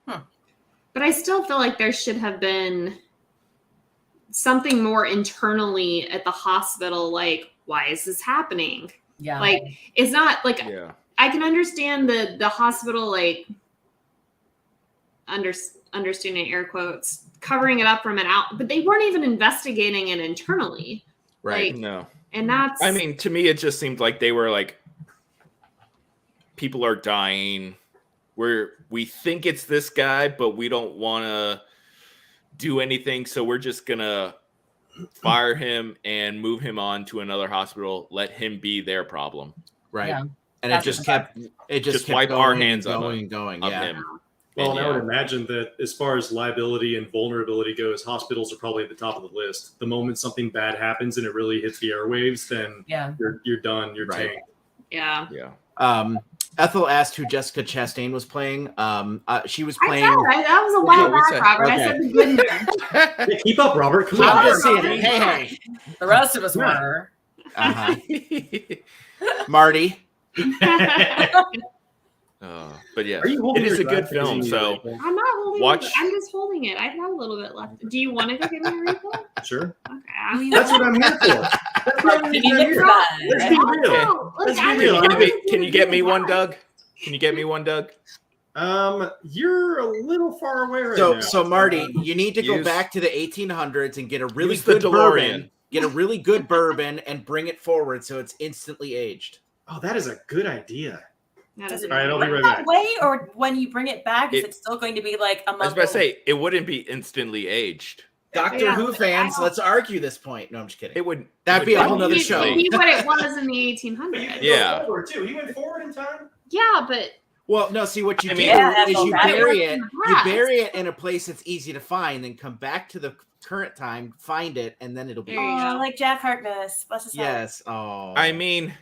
But I still feel like there should have been something more internally at the hospital. Like, why is this happening? Yeah. Like, it's not like, Yeah. I can understand the hospital, like, understanding air quotes, covering it up from an out, but they weren't even investigating it internally. Right. Like, No. and that's, I mean, to me, it just seemed like they were like, people are dying. We think it's this guy, but we don't want to do anything. So we're just going to fire him and move him on to another hospital. Let him be their problem. Right. Yeah. And That's it just kept wipe going our hands and of going him. and going. Of Yeah. him. Well, And and I would imagine that as far as liability and vulnerability goes, hospitals are probably at the top of the list. The moment something bad happens and it really hits the airwaves, then Yeah. you're done. You're Right. tanked. yeah. Yeah. Ethel asked who Jessica Chastain was playing. She was I playing. said, that was a while Okay, we back, said- Robert. I okay. said the good name. Hey, keep up, Robert. Come I'm on. just saying, hey. The rest of us Yeah. were. Uh-huh. Marty. But yeah, Are you holding it is a your good glass film. crazy So right now? I'm not holding Watch- it. I'm just holding it. I have a little bit left. Do you want to go get me a refill? Sure. Okay. I mean, That's what I'm here for. That's what I'm Can you here get for. Let's be that? real. no, Let's like, be real. can you get me one, Doug? Can you get me one, Doug? You're a little far away right So, now. so Marty, you need to go Use- back to the 1800s and get a really Use the good bourbon. DeLorean. Get a really good bourbon and bring it forward so it's instantly aged. Oh, that is a good idea. That is All right, I'll be Bring right that back. way, or when you bring it back, is It- it still going to be like a I was month? about to old? say it wouldn't be instantly aged. Doctor Yeah, Who but fans, I don't- let's argue this point. No, I'm just kidding. It would. That'd it be would a whole nother He- show. He what it was in the 1800s. Yeah. Forward too. He went forward in time. Yeah, but Well, no, see what you I do mean- Yeah, is you that's bury it. You Yes. bury it in a place that's easy to find, then come back to the current time, find it, and then it'll be There you aged. go. Like Jack Harkness. Bless his heart. Yes. Oh. I mean,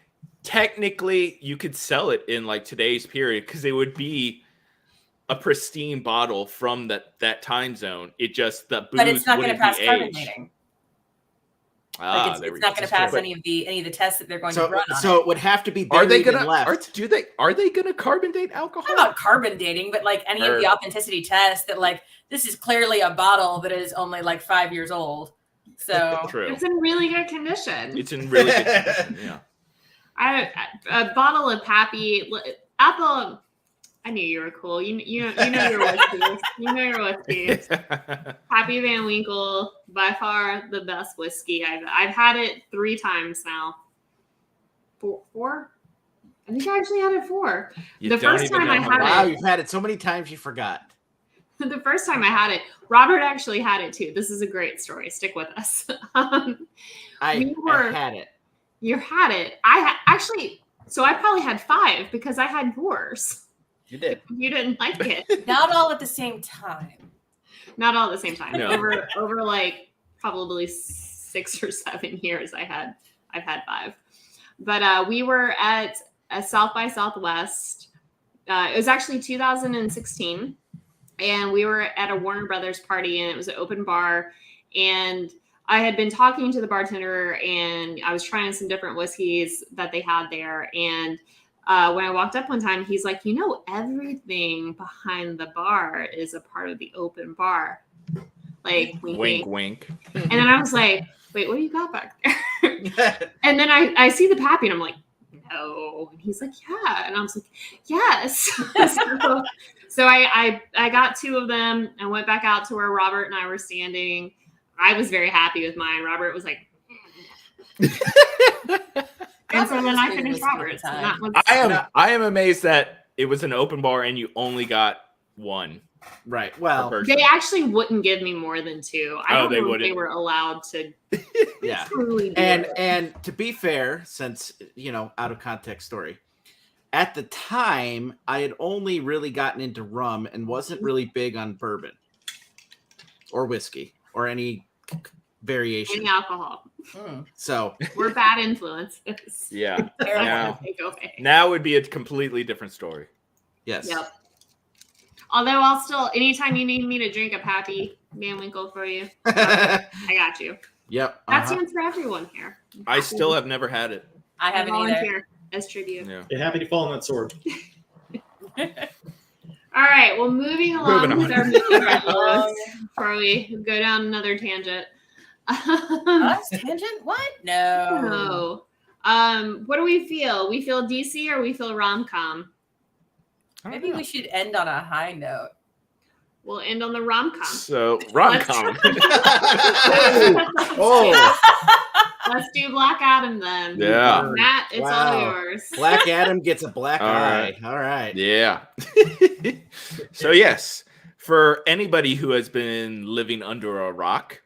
technically, you could sell it in like today's period because it would be a pristine bottle from that time zone. It just the booze But it's not going to wouldn't pass be carbon aged. dating. Ah, Like there we it's not go. going to pass any of the tests that they're going to So, run on so it. it would have to be Are buried they and gonna? left. Are they gonna carbon date alcohol? Not about carbon dating, but like any of Or- the authenticity tests that like this is clearly a bottle that is only like 5 years old. So True. it's in really good condition. It's in really good condition. Yeah. A bottle of Pappy Apple. I knew you were cool. You know your whiskey. You know your whiskey. Pappy Van Winkle, by far the best whiskey. I've had it 3 times now. Four? I think I actually had it 4. You The don't first even time know I how had to- Wow, it- you've had it so many times you forgot. The first time I had it, Robert actually had it too. This is a great story. Stick with us. I had it. You had it. Actually, so I probably had 5 because I had yours. You did. You didn't like it. not all at the same time. Not all at the same time. No. Over like probably 6 or 7 years, I've had 5. But we were at a South by Southwest. It was actually 2016, and we were at a Warner Brothers party, and it was an open bar. And I had been talking to the bartender, and I was trying some different whiskeys that they had there. And when I walked up one time, he's like, everything behind the bar is a part of the open bar. Like, Wink, wink. And then I was like, wait, what do you got back there? And then I see the Pappy, and I'm like, no. And he's like, yeah. And I was like, yes. so I got 2 of them and went back out to where Robert and I were standing. I was very happy with mine. Robert was like, and so then I finished Robert's. And that was, I am amazed that it was an open bar and you only got 1 Right. per Well, person. they actually wouldn't give me more than 2. I don't they know if wouldn't. they were allowed to yeah. truly do And it. and to be fair, since out of context story, at the time I had only really gotten into rum and wasn't really big on bourbon or whiskey or any variation. Any alcohol. So We're bad influences. Yeah. Now, Now would be a completely different story. yes. Yep. Although I'll still, anytime you need me to drink a Pappy Van Winkle for you, I got you. Yep. That stands for everyone here. I still have never had it. I haven't either. Volunteer as tribute. Yeah. Get happy to fall on that sword. All right. Well, moving along Moving with on. our movie list before we go down another tangent. Us? Tangent? What? No. What do we feel? We feel DC or we feel rom-com? Maybe we should end on a high note. We'll end on the rom-com. So rom-com. Oh, Let's do Black Adam then. Yeah. Matt, it's all Wow. yours. Black Adam gets a black All eye. right. All right. Yeah. So yes, for anybody who has been living under a rock,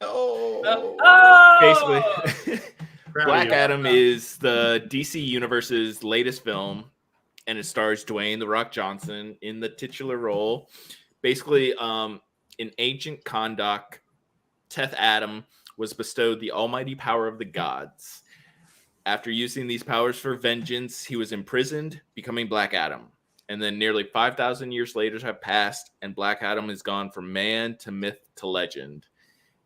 Oh. basically Proud of Black you. Adam is the DC Universe's latest film, and it stars Dwayne "The Rock" Johnson in the titular role. Basically, in ancient Kahndaq, Teth Adam was bestowed the almighty power of the gods. After using these powers for vengeance, he was imprisoned, becoming Black Adam. And then nearly 5,000 years later have passed, and Black Adam has gone from man to myth to legend.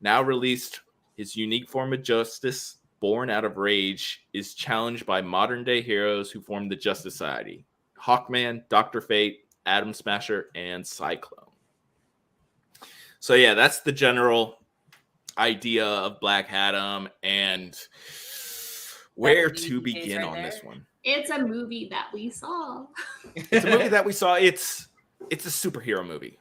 Now released, his unique form of justice, born out of rage, is challenged by modern-day heroes who form the Justice Society: Hawkman, Dr. Fate, Atom Smasher, and Cyclone. So yeah, that's the general idea of Black Adam and where to begin on this one. It's a movie that we saw. It's a movie that we saw. It's a superhero movie.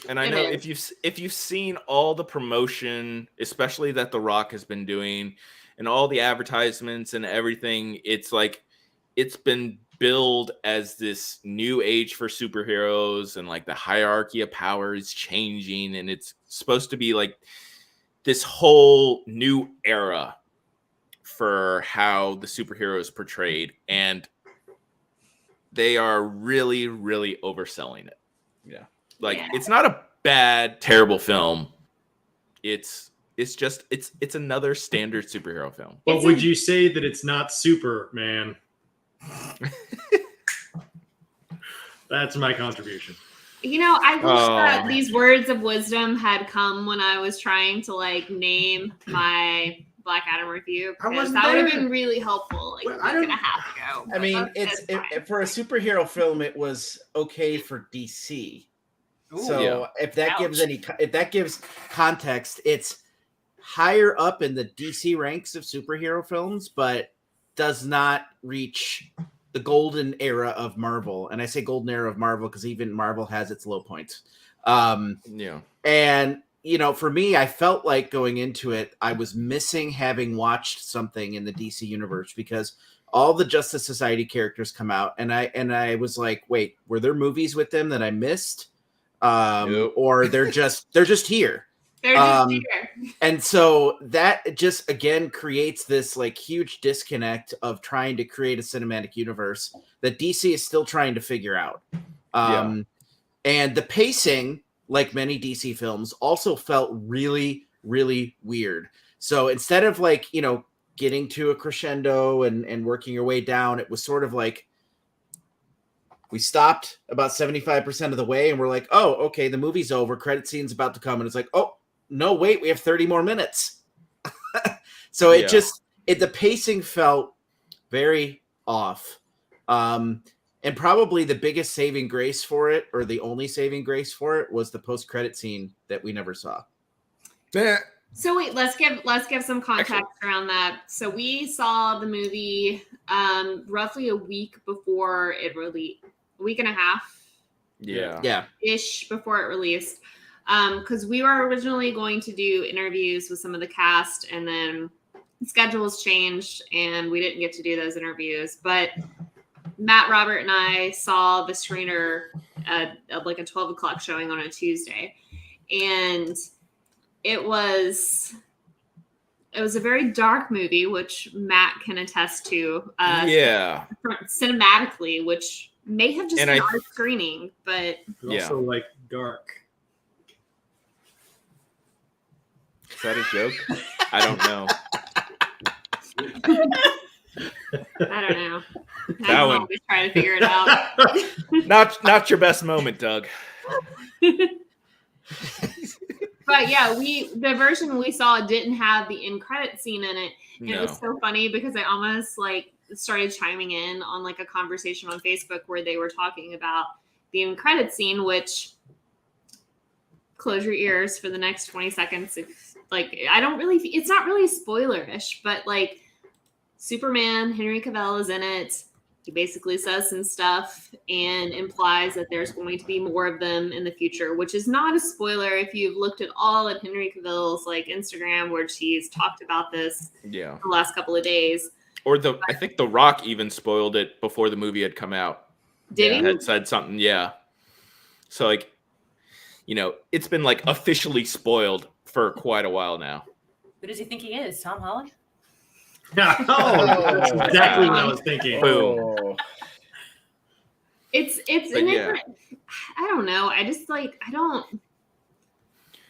And I It know is. if you've seen all the promotion, especially that The Rock has been doing, and all the advertisements and everything, it's like it's been billed as this new age for superheroes, and like the hierarchy of power is changing, and it's supposed to be like this whole new era for how the superhero is portrayed, and they are really, really overselling it. Yeah. Like, it's not a bad, terrible film. It's another standard superhero film. But would you say that it's not Superman? That's my contribution. You know, I wish that these words of wisdom had come when I was trying to like name my Black Adam review, because that would have been really helpful like a week and a half ago. I mean, That's fine. for a superhero film, it was okay for DC. So yeah. if that gives context, it's higher up in the DC ranks of superhero films, but does not reach the golden era of Marvel. And I say golden era of Marvel because even Marvel has its low points. Yeah. And you know, for me, I felt like going into it, I was missing having watched something in the DC universe, because all the Justice Society characters come out, and I was like, wait, were there movies with them that I missed? Nope. Or they're just here. They're just here. And so that just again creates this like huge disconnect of trying to create a cinematic universe that DC is still trying to figure out. And the pacing, like many DC films, also felt really, really weird. So instead of like, you know, getting to a crescendo and working your way down, it was sort of like we stopped about 75% of the way and we're like, oh, okay, the movie's over. Credit scene's about to come. And it's like, oh, no, wait, we have 30 more minutes. So it the pacing felt very off. And probably the biggest saving grace for it, or the only saving grace for it, was the post-credit scene that we never saw. So wait, let's give some context around that. So we saw the movie roughly a week before it released, a week and a half. Ish before it released. Because we were originally going to do interviews with some of the cast, and then schedules changed and we didn't get to do those interviews. But Matt, Robert, and I saw the screener at like a 12 o'clock showing on a Tuesday. And it was a very dark movie, which Matt can attest to. Cinematically, which may have just been our screening, but Also like dark. that a joke? I don't know. I don't know. That I one. always try to figure it out. Not your best moment, Doug. But yeah, the version we saw didn't have the end credit scene in it. And No. It was so funny because I almost like started chiming in on like a conversation on Facebook where they were talking about the end credit scene, which close your ears for the next 20 seconds. If like, it's not really spoilerish, but like Superman, Henry Cavill is in it. He basically says some stuff and implies that there's going to be more of them in the future, which is not a spoiler if you've looked at all of Henry Cavill's like Instagram, where he's talked about this the last couple of days. Or I think The Rock even spoiled it before the movie had come out. Did he? Had said something, yeah. So like, it's been like officially spoiled for quite a while now. Who does he think he is? Tom Holland? That's exactly what I was thinking. Boom. It's I don't know. I just like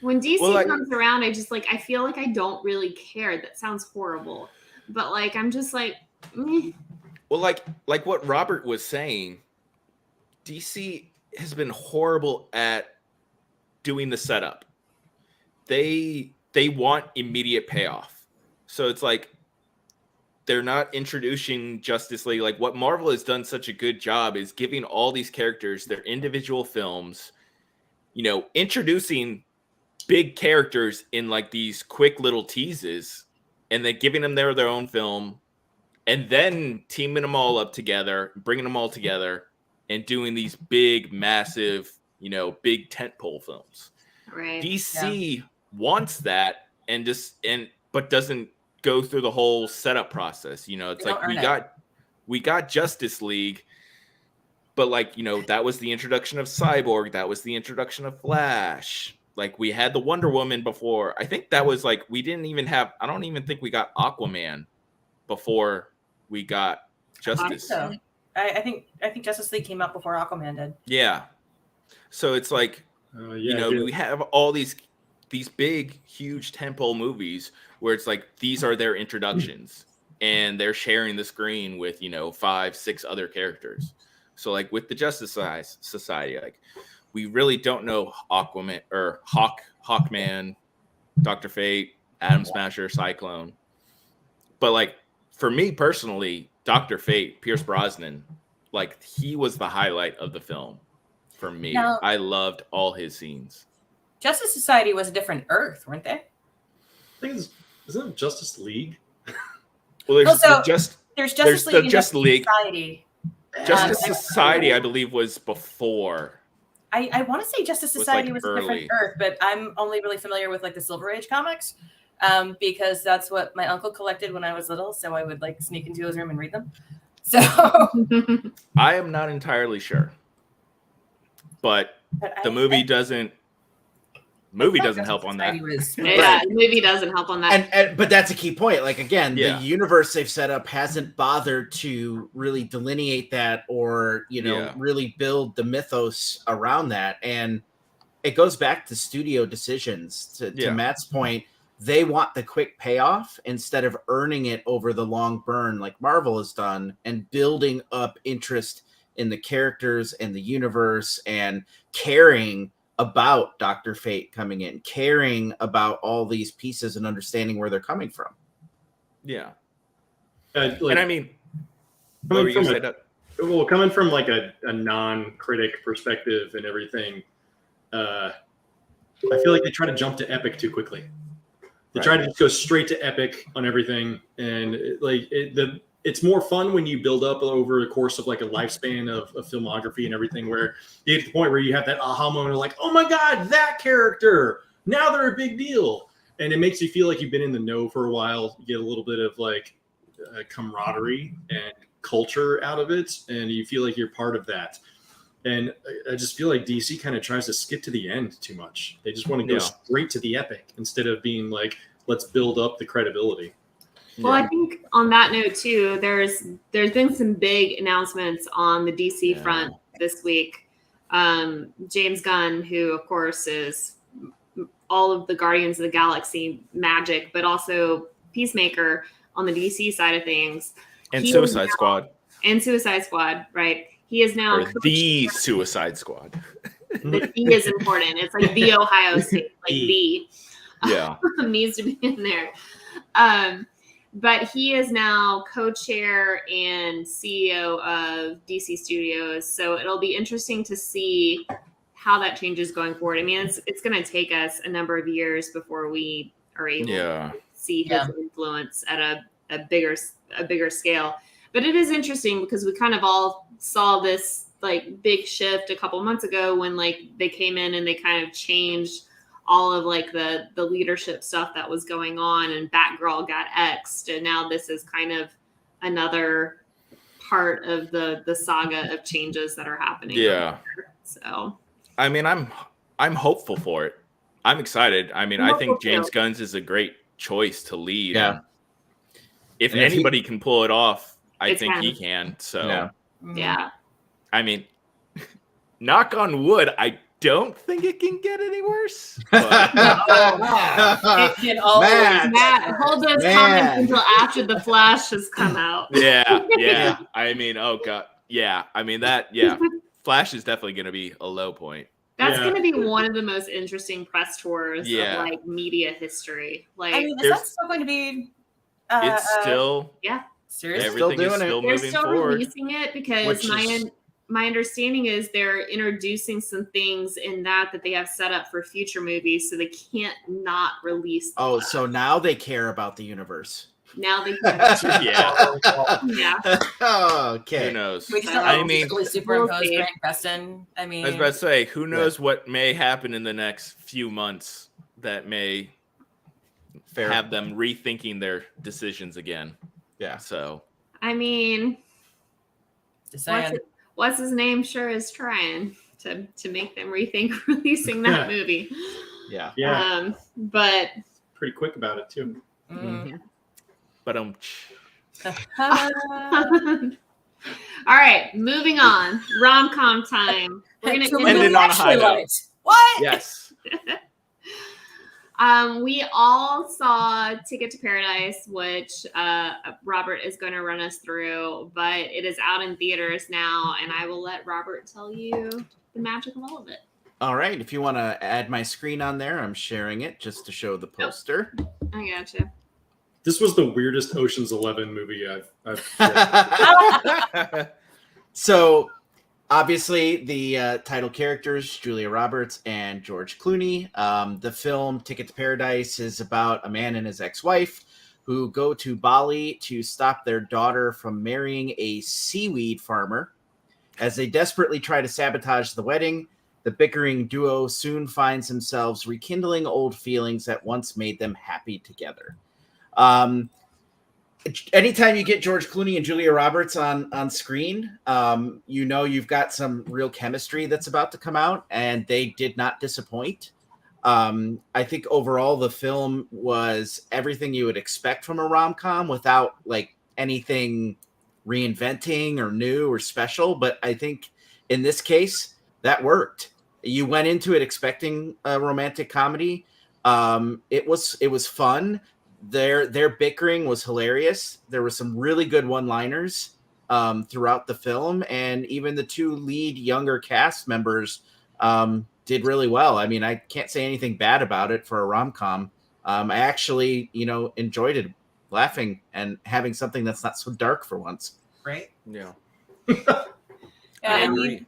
when DC comes around, I feel like I don't really care. That sounds horrible. But like I'm just like meh. Well, like what Robert was saying, DC has been horrible at doing the setup. They want immediate payoff. So it's like they're not introducing Justice League. Like what Marvel has done such a good job is giving all these characters their individual films, introducing big characters in like these quick little teases and then giving them their own film and then teaming them all up together, bringing them all together and doing these big, massive, big tentpole films. Right. DC wants that but doesn't go through the whole setup process. It's like we got Justice League, but like, that was the introduction of Cyborg. That was the introduction of Flash. Like we had the Wonder Woman before. I think that was like, I don't even think we got Aquaman before we got Justice. I think Justice League came out before Aquaman did. Yeah. So it's like, we have all these big, huge tentpole movies where it's like these are their introductions and they're sharing the screen with 5-6 other characters. So like with the Justice Society, like we really don't know Aquaman or Hawkman, Dr. Fate, Atom Smasher, Cyclone. But like for me personally, Dr. Fate, Pierce Brosnan, like he was the highlight of the film for me. Now, I loved all his scenes. Justice Society was a different Earth, weren't they? I think isn't it Justice League? Well, there's Justice League and Justice Society. Justice Society, I believe, was before. I want to say Justice Society was a different Earth, but I'm only really familiar with like the Silver Age comics because that's what my uncle collected when I was little. So I would like sneak into his room and read them. So I am not entirely sure, but the movie doesn't help on that. Yeah, the movie doesn't help on that. But that's a key point. Like again, the universe they've set up hasn't bothered to really delineate that or really build the mythos around that. And it goes back to studio decisions. To Matt's point, they want the quick payoff instead of earning it over the long burn like Marvel has done and building up interest in the characters and the universe and caring about Dr. Fate coming in, caring about all these pieces and understanding where they're coming from. Yeah. And I mean, coming from like a non-critic perspective and everything, I feel like they try to jump to epic too quickly. They try to just go straight to epic on everything. And it's more fun when you build up over the course of like a lifespan of filmography and everything, where you get to the point where you have that aha moment of like, oh my God, that character, now they're a big deal. And it makes you feel like you've been in the know for a while. You get a little bit of like camaraderie and culture out of it. And you feel like you're part of that. And I just feel like DC kind of tries to skip to the end too much. They just want to go straight to the epic instead of being like, let's build up the credibility. Well, I think on that note too, there's been some big announcements on the DC front this week. James Gunn, who of course is all of the Guardians of the Galaxy magic, but also Peacemaker on the DC side of things. And He is Suicide now- Squad. And Suicide Squad, right? He is now Or the Suicide Squad. the D is important. It's like the Ohio State, like the Yeah. needs to be in there. But he is now co-chair and CEO of DC Studios. So it'll be interesting to see how that changes going forward. I mean, it's going to take us a number of years before we are able to see his influence at a bigger scale. But it is interesting because we kind of all saw this like big shift a couple months ago when like they came in and they kind of changed all of like the leadership stuff that was going on, and Batgirl got X'd, and now this is kind of another part of the saga of changes that are happening. Yeah. So I mean, I'm hopeful for it. I'm excited. I mean, I think James Gunn's is a great choice to lead. Yeah. If And if anybody can pull it off, I It's think him. he can. So Yeah. yeah. I mean, knock on wood, I don't think it can get any worse. But It can always. Matt, hold those comments until after the Flash has come out. yeah. I mean, oh god, yeah. I mean Flash is definitely going to be a low point. That's going to be one of the most interesting press tours of like media history. Like, I mean, is that still going to be? It's still seriously everything is still they're moving still forward. releasing it because my understanding is they're introducing some things in that they have set up for future movies, so they can't not release. Oh, so now they care about the universe. Now they can. Yeah. Okay. Who knows? We still I mean, superimpose we'll see. Grant Gustin. I mean, I was about to say, who knows what may happen in the next few months that may have them rethinking their decisions again. Yeah. So I mean, just saying. what's his name? Sure is trying to make them rethink releasing that movie. Yeah. Yeah. But Pretty quick about it too. but all right, moving on. Rom-com time. We're gonna end it on a high note. What? Yes. We all saw Ticket to Paradise, which Robert is going to run us through, but it is out in theaters now, and I will let Robert tell you the magic of all of it. All right. If you want to add my screen on there, I'm sharing it just to show the poster. I gotcha. This was the weirdest Ocean's 11 movie I've So, obviously, the title characters, Julia Roberts and George Clooney. The film Ticket to Paradise is about a man and his ex-wife who go to Bali to stop their daughter from marrying a seaweed farmer. As they desperately try to sabotage the wedding, the bickering duo soon finds themselves rekindling old feelings that once made them happy together. Anytime you get George Clooney and Julia Roberts on screen, you know you've got some real chemistry that's about to come out, and they did not disappoint. I think overall the film was everything you would expect from a rom-com without like anything reinventing or new or special. But I think in this case that worked. You went into it expecting a romantic comedy. It was fun. Their bickering was hilarious. There were some really good one-liners throughout the film, and even the two lead younger cast members did really well. I mean, I can't say anything bad about it for a rom-com. I actually, enjoyed it, laughing and having something that's not so dark for once. Right? Yeah. I agree.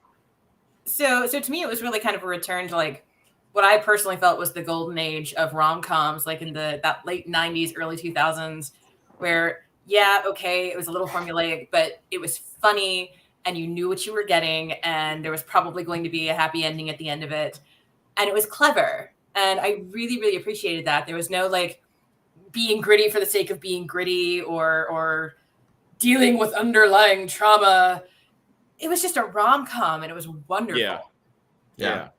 So to me, it was really kind of a return to like what I personally felt was the golden age of rom-coms, like in that late 90s, early 2000s, where, it was a little formulaic, but it was funny and you knew what you were getting, and there was probably going to be a happy ending at the end of it. And it was clever. And I really, really appreciated that. There was no like being gritty for the sake of being gritty or dealing with underlying trauma. It was just a rom-com, and it was wonderful. Yeah.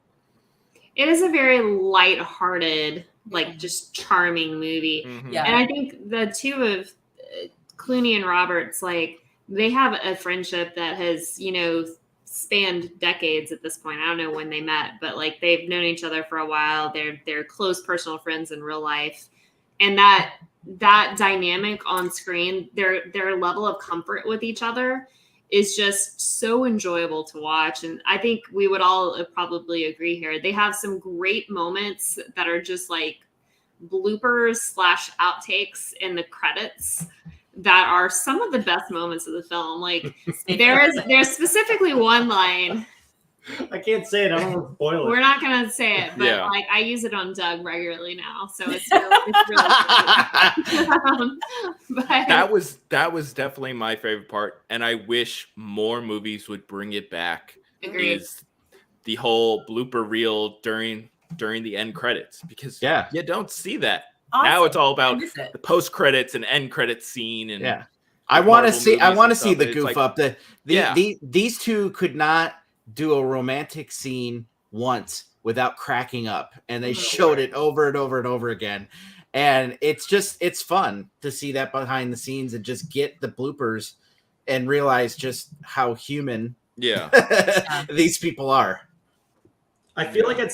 It is a very lighthearted, like just charming movie. Mm-hmm. Yeah. And I think the two of Clooney and Roberts, like they have a friendship that has, spanned decades at this point. I don't know when they met, but like they've known each other for a while. They're close personal friends in real life, and that dynamic on screen, their level of comfort with each other is just so enjoyable to watch. And I think we would all probably agree here. They have some great moments that are just like bloopers / outtakes in the credits that are some of the best moments of the film. Like there's specifically one line. I can't say it. I don't want to spoil it. We're not gonna say it, but Yeah. like I use it on Doug regularly now, so it's really funny. But That was definitely my favorite part, and I wish more movies would bring it back. agreed. Is the whole blooper reel during the end credits, because you don't see that. Awesome. Now it's all I about miss it. the post credits and end credits scene, and I want to Marvel see. I movies want to and see stuff. the It's goof like- up. These two could not do a romantic scene once without cracking up, and they showed it over and over and over again. And it's fun to see that behind the scenes and just get the bloopers and realize just how human these people are. I feel like I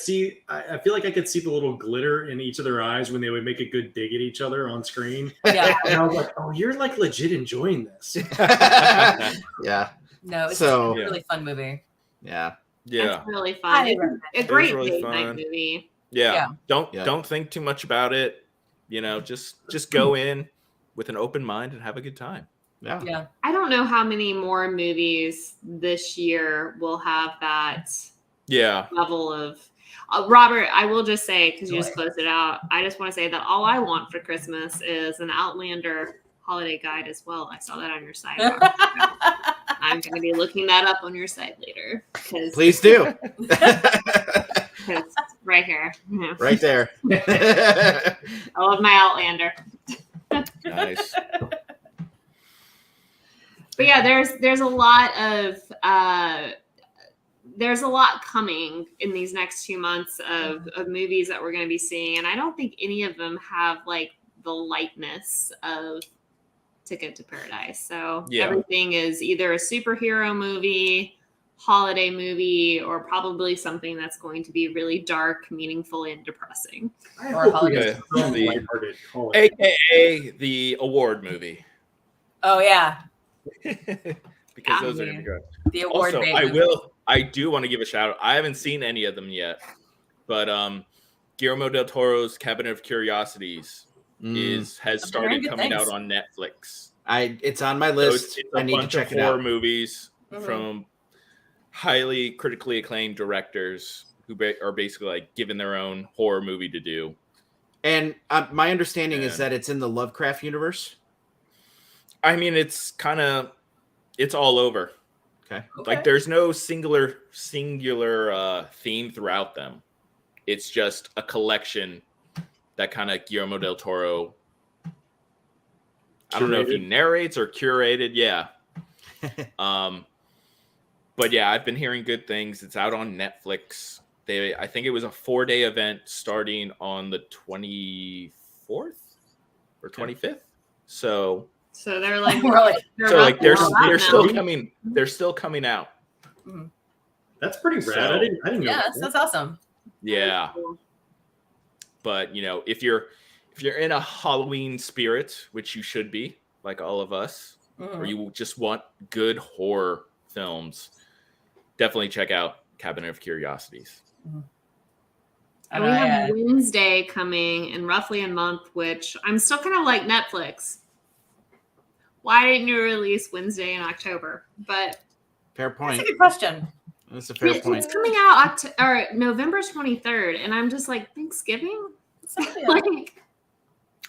feel like I could see the little glitter in each of their eyes when they would make a good dig at each other on screen. Yeah. And I was like, oh, you're like legit enjoying this. Yeah. No, it's So- a really fun movie. Yeah. It's really fun. Highly It's recommend a great really date night fun. movie. Yeah. Don't think too much about it. You know, just go in with an open mind and have a good time. Yeah. Yeah. I don't know how many more movies this year will have that Yeah. level of Robert, I will just say, because you just Joy. closed it out, I just want to say that all I want for Christmas is an Outlander holiday guide as well. I saw that on your site. I'm going to be looking that up on your site later. Please do. Right here. Yeah. Right there. I love my Outlander. Nice. But yeah, there's a lot of there's a lot coming in these next 2 months of movies that we're going to be seeing, and I don't think any of them have like the lightness of Ticket to Paradise. So everything is either a superhero movie, holiday movie, or probably something that's going to be really dark, meaningful, and depressing. I Or hope holiday. we get some lighthearted holiday. AKA the award movie. Oh yeah, Because those are gonna be good. the award. Also, bait. I do want to give a shout out. I haven't seen any of them yet, but Guillermo del Toro's Cabinet of Curiosities has hearing started good coming things. out on Netflix. It's on my So list. it's I a need to bunch check of it horror out. movies Mhm. from highly critically acclaimed directors who are basically like given their own horror movie to do. And my understanding is And- that it's in the Lovecraft universe. I mean, it's all over. Okay. Like there's no singular theme throughout them. It's just a collection that kind of Guillermo del Toro. I don't know if he narrates or curated. Yeah. But yeah, I've been hearing good things. It's out on Netflix. I think it was a 4-day event starting on the 24th or 25th. So So they're like, We're like, they're now. still coming. They're still coming out. That's pretty rad. So- I didn't know. yes, that's awesome. Yeah. But if you're in a Halloween spirit, which you should be, like all of us, or you just want good horror films, definitely check out Cabinet of Curiosities. And we have Wednesday coming in roughly a month, which I'm still kind of like Netflix. Why didn't you release Wednesday in October? But Fair point. That's a good question. That's a fair point. it's coming out November 23rd, and I'm just like, Thanksgiving? Like,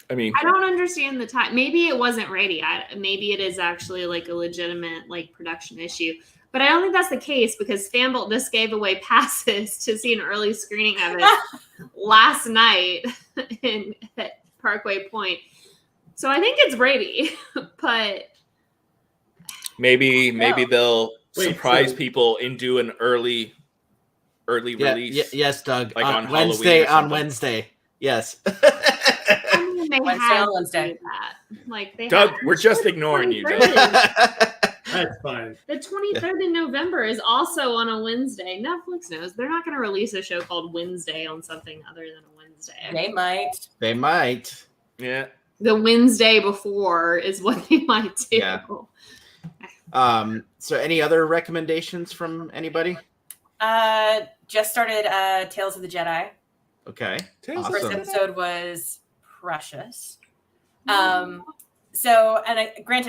I mean, I don't understand the time. Maybe it wasn't ready. Maybe it is actually like a legitimate like production issue. But I don't think that's the case because Fanbolt just gave away passes to see an early screening of it last night at Parkway Point. So I think it's ready, but maybe they'll Wait, surprise so- people and do an early release. Yes, Doug. Like on Wednesday. Halloween or On something. Wednesday. Yes. I mean, they Wednesday have on Wednesday. to do that. Like they Doug, have- we're just ignoring you, Doug. I That's fine. The 23rd in November is also on a Wednesday. Netflix knows they're not going to release a show called Wednesday on something other than a Wednesday. They might. They might. Yeah. The Wednesday before is what they might do. Yeah. So any other recommendations from anybody? Just started Tales of the Jedi. Okay. Tales The first Awesome. episode was precious. Granted,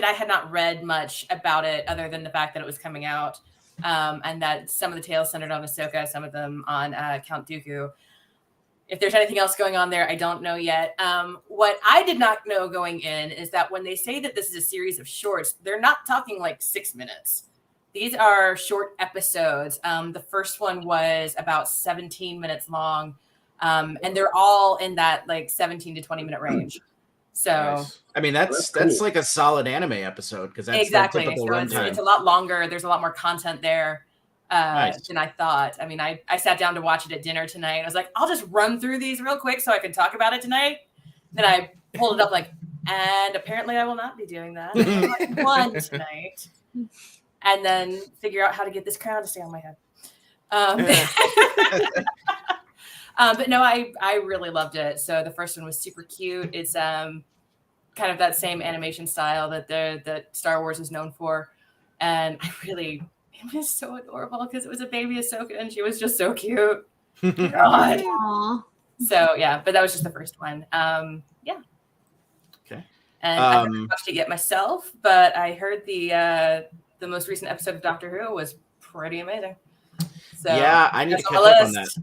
I had not read much about it other than the fact that it was coming out, and that some of the tales centered on Ahsoka, some of them on Count Dooku. If there's anything else going on there, I don't know yet. What I did not know going in is that when they say that this is a series of shorts, they're not talking like 6 minutes. These are short episodes. The first one was about 17 minutes long, and they're all in that like 17 to 20 minute range. So, Nice. I mean, that's That's cool. like a solid anime episode because that's exactly. the typical So runtime. it's a lot longer. There's a lot more content there Nice. than I thought. I mean, I sat down to watch it at dinner tonight. I was like, I'll just run through these real quick so I can talk about it tonight. Then I pulled it up like, and apparently I will not be doing that. I'm watching one tonight. And then figure out how to get this crown to stay on my head. But no, I really loved it. So the first one was super cute. It's kind of that same animation style that Star Wars is known for. And it was so adorable because it was a baby Ahsoka and she was just so cute. God. Aw. So yeah, but that was just the first one. Yeah. Okay. And I haven't watched it yet myself, but I heard the most recent episode of Doctor Who was pretty amazing. So Yeah, I need to that's catch on the up on that. list.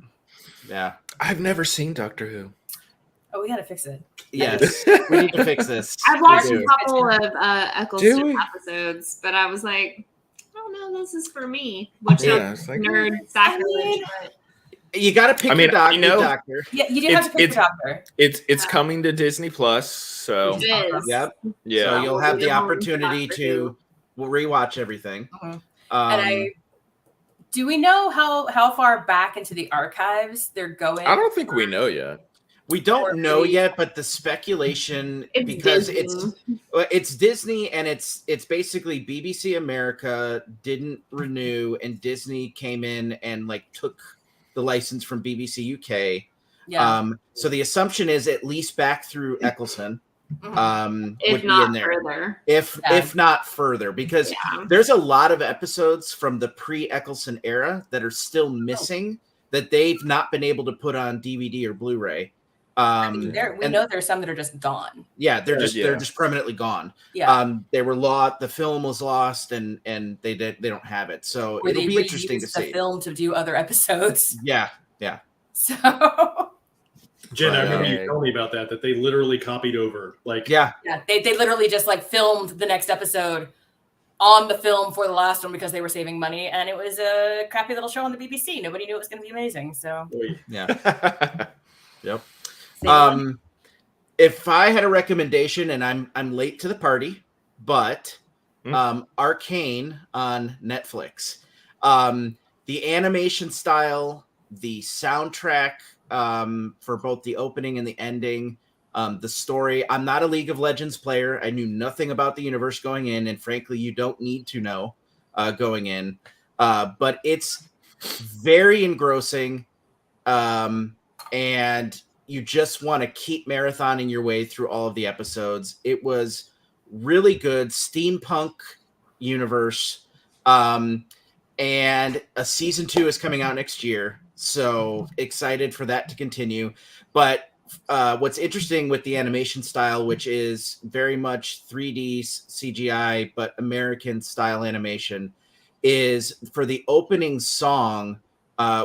Yeah. I've never seen Doctor Who. Oh, we gotta fix it. Yes. We need to fix this. I've We watched do. a couple of Do Eccleston we? episodes, but I was like, I don't know, this is for me. Which Yeah, is it's like nerd sacrilege. but You got to pick I mean, your you know- doctor. Yeah, you do have to pick the doctor. It's coming to Disney Plus, so it is. Yep. yeah. So you'll have the Yeah. opportunity to rewatch everything. Mhm. And do we know how far back into the archives they're going? I don't think we know yet. We don't know yet, but the speculation It's because Disney. it's Disney and it's basically BBC America didn't renew and Disney came in and like took the license from BBC UK. Yeah. So the assumption is at least back through Eccleston. Mhm. If Would be not in there. further. If not further, because Yeah. there's a lot of episodes from the pre-Eccleston era that are still missing that they've not been able to put on DVD or Blu-ray. We and- know there's some that are just gone. Yeah, they're Yeah. just permanently gone. Yeah. They were lost. The film was lost, and they don't have it. So Where it'll they be interesting to reused the see. film to do other episodes. Yeah, So Jen, I But, remember you telling me about that they literally copied over. Like, yeah. they literally just like filmed the next episode on the film for the last one because they were saving money, and it was a crappy little show on the BBC. Nobody knew it was going to be amazing. So Yeah. Yep. save money. If I had a recommendation, and I'm late to the party, but Arcane on Netflix. The animation style, the soundtrack for both the opening and the ending, the story. I'm not a League of Legends player. I knew nothing about the universe going in, and frankly, you don't need to know going in. But it's very engrossing, and you just want to keep marathoning your way through all of the episodes. It was really good steampunk universe, and a season 2 is coming out next year. So excited for that to continue. But what's interesting with the animation style, which is very much 3D CGI, but American style animation, is for the opening song,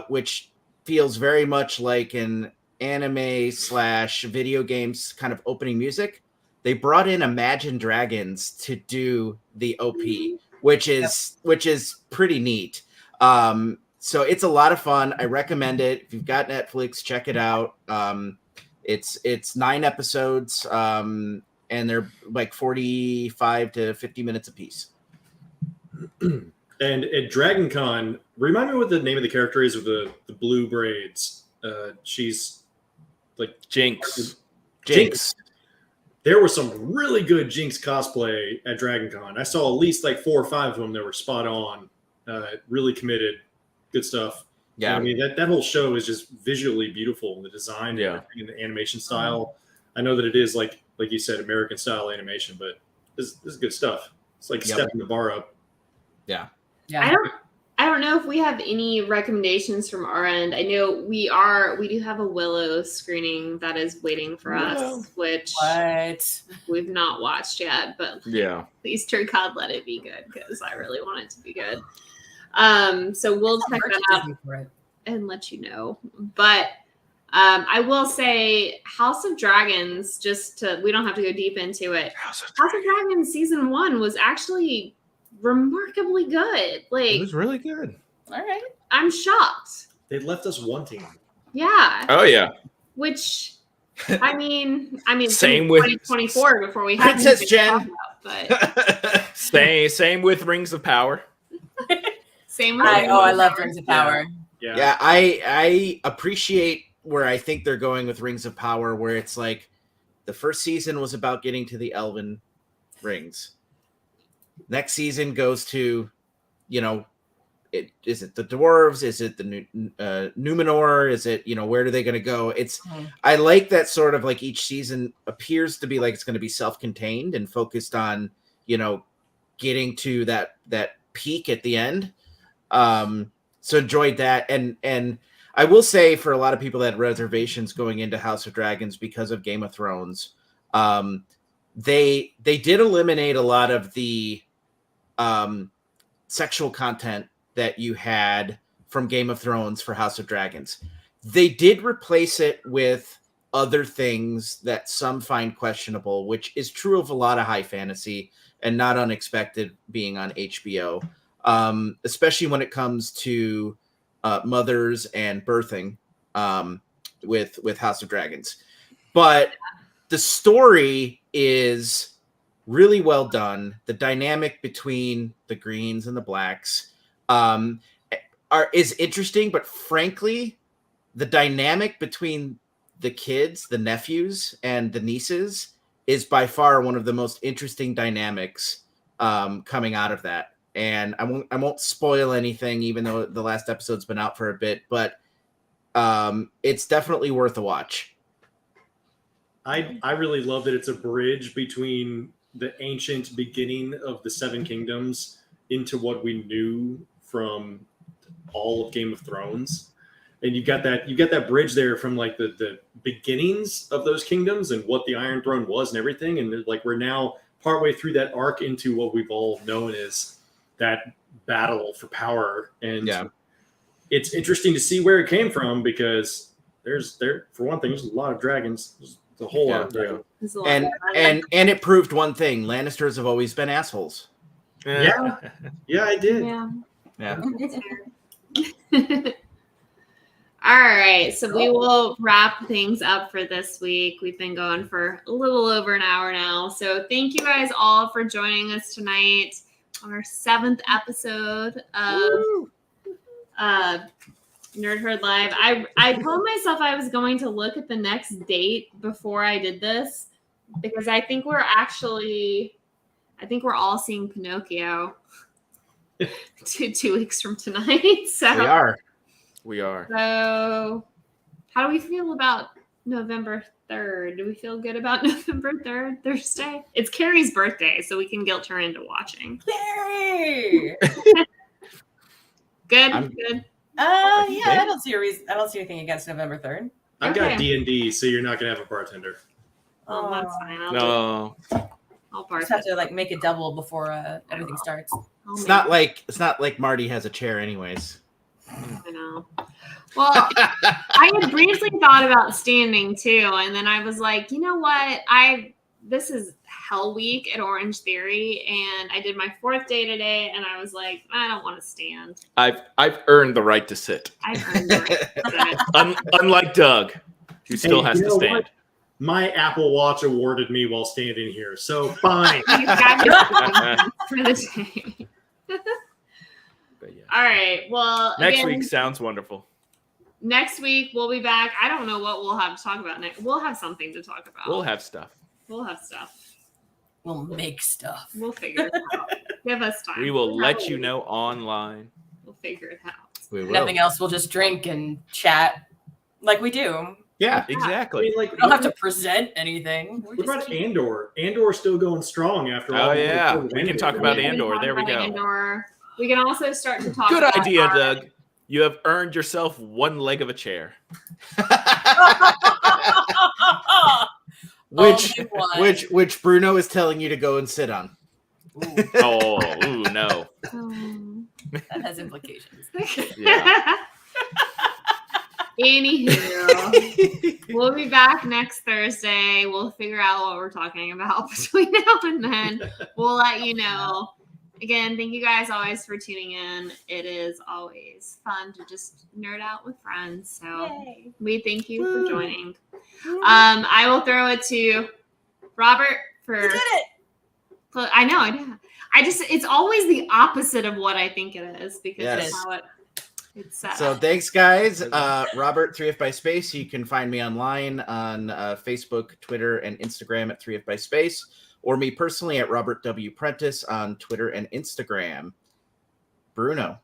which feels very much like an anime / video games kind of opening music. They brought in Imagine Dragons to do the OP, which is pretty neat. So it's a lot of fun. I recommend it. If you've got Netflix, check it out. It's 9 episodes, and they're like 45 to 50 minutes apiece. And at Dragon Con, remind me what the name of the character is with the blue braids. She's like Jinx. Jinx. there was some really good Jinx cosplay at Dragon Con. I saw at least like 4 or 5 of them that were spot on, really committed, good stuff. Yeah, I mean that whole show is just visually beautiful. The design, and the animation style. I know that it is like you said, American style animation, but this is good stuff. It's like stepping the bar up. Yeah. I don't know if we have any recommendations from our end. I know we do have a Willow screening that is waiting for us, which we've not watched yet, but please, dear God, let it be good because I really want it to be good. So we'll check that out and let you know. But I will say House of Dragons, we don't have to go deep into it. House of Dragons season 1 was actually remarkably good. Like, it was really good. All right. I'm shocked. They left us wanting. Yeah. Oh yeah. Which I mean same with 2024 before we had Princess Jen. But same with Rings of Power. Same with I love Rings of Power. Yeah, I appreciate where I think they're going with Rings of Power, where it's like the first season was about getting to the Elven rings. Next season goes to, is it the dwarves? Is it the Numenor? Is it, where are they going to go? I like that sort of like each season appears to be like it's going to be self-contained and focused on, getting to that peak at the end. So enjoyed that. And I will say for a lot of people that had reservations going into House of Dragons because of Game of Thrones, they did eliminate a lot of the sexual content that you had from Game of Thrones for House of Dragons. They did replace it with other things that some find questionable, which is true of a lot of high fantasy and not unexpected being on HBO, especially when it comes to mothers and birthing with House of Dragons. But the story is really well done. The dynamic between the greens and the blacks is interesting, but frankly, the dynamic between the kids, the nephews, and the nieces is by far one of the most interesting dynamics coming out of that. And I won't spoil anything, even though the last episode's been out for a bit, but it's definitely worth a watch. I really love that it's a bridge between the ancient beginning of the Seven Kingdoms into what we knew from all of Game of Thrones. And you got that bridge there from like the beginnings of those kingdoms and what the Iron Throne was and everything. And like we're now partway through that arc into what we've all known as that battle for power. And it's interesting to see where it came from because for one thing, there's a lot of dragons. There's a whole lot of dragons. And it proved one thing: Lannisters have always been assholes. Yeah, I did. Yeah. All right, so we will wrap things up for this week. We've been going for a little over an hour now. So thank you guys all for joining us tonight on our 7th episode of Nerd Herd Live. I told myself I was going to look at the next date before I did this because I think we're all seeing Pinocchio 2 weeks from tonight. So we are. So how do we feel about November 3rd? Do we feel good about November 3rd, Thursday? It's Carrie's birthday, so we can guilt her into watching. Carrie! Good. I don't see anything against November 3rd. I've got D&D, so you're not gonna have a bartender. Oh, that's fine. I'll bartend. Just have to like make it double before everything starts. It's not like Marty has a chair, anyways. I know. Well, I had briefly thought about standing too, and then I was like, you know what? This is Hell Week at Orange Theory, and I did my 4th day today, and I was like, I don't want to stand. I've earned the right to sit. I've earned the right to sit. Unlike Doug, who still has to stand. What? My Apple Watch awarded me while standing here, so fine. You've got your for the day. But yeah. All right. Well, next week sounds wonderful. Next week we'll be back. I don't know what we'll have to talk about next. We'll have something to talk about. We'll have stuff. We'll have stuff. We'll make stuff. We'll figure it out. Give us time. We will let you know online. We'll figure it out. We will. Nothing else. We'll just drink and chat like we do. Yeah. I Exactly. mean, like, We don't have to present anything. We're What just about Andor? Andor's still going strong after all. Oh, yeah. the- We can talk about We can Andor. talk There we about go. Andor. We can also start to talk Good about idea, our- Doug. You have earned yourself one leg of a chair. which Bruno is telling you to go and sit on. Oh, no. That has implications. Yeah. Anywho, we'll be back next Thursday. We'll figure out what we're talking about between now and then. We'll let you know. Again, thank you guys always for tuning in. It is always fun to just nerd out with friends. So we thank you for joining. I will throw it to Robert for. You did it. I know, I did. It's always the opposite of what I think it is because Yes. it's how it's set So up. thanks, guys. Robert, 3F by Space. You can find me online on Facebook, Twitter, and Instagram at 3F by Space, or me personally at Robert W. Prentice on Twitter and Instagram. Bruno.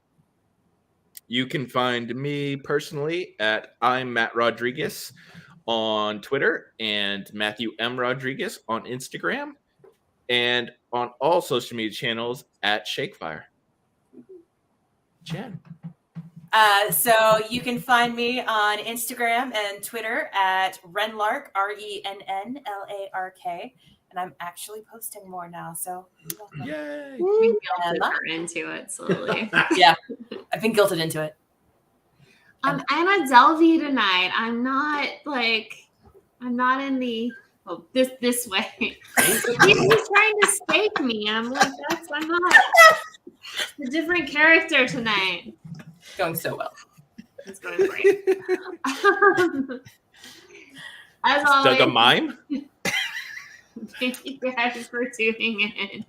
You can find me personally at I'm Matt Rodriguez on Twitter and Matthew M. Rodriguez on Instagram and on all social media channels at Shakefire. Jen. So you can find me on Instagram and Twitter at Renlark, RENNLARK. And I'm actually posting more now. So Yay. We guilted her into it slowly. yeah, I've been guilted into it. I'm a Delvey tonight. I'm not in the this way. He's trying to stake me. I'm like, I'm not a different character tonight. Going so well. It's going great. As always, Doug a mime? thank you guys for tuning in.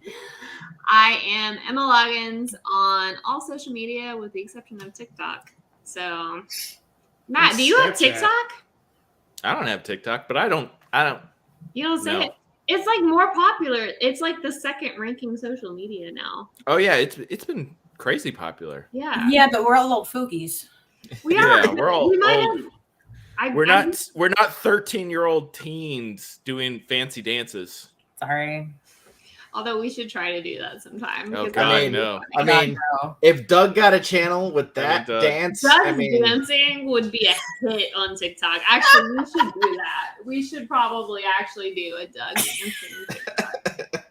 I am Emma Loggins on all social media with the exception of TikTok. So, Matt, And do you have Snapchat. TikTok? I don't have TikTok, but I don't You don't say No. it. It's like more popular. It's like the second ranking social media now. Oh yeah, it's been crazy popular. Yeah. Yeah, but we're all old fogies. We Yeah, are. we're all We might old. have- We're not 13-year-old teens doing fancy dances. Sorry. Although we should try to do that sometime. Oh because god, I mean, no. I God, mean, no. if Doug got a channel with that Doug. dance, Doug I mean, dancing would be a hit on TikTok. Actually, we should do that. We should probably actually do a Doug dancing TikTok.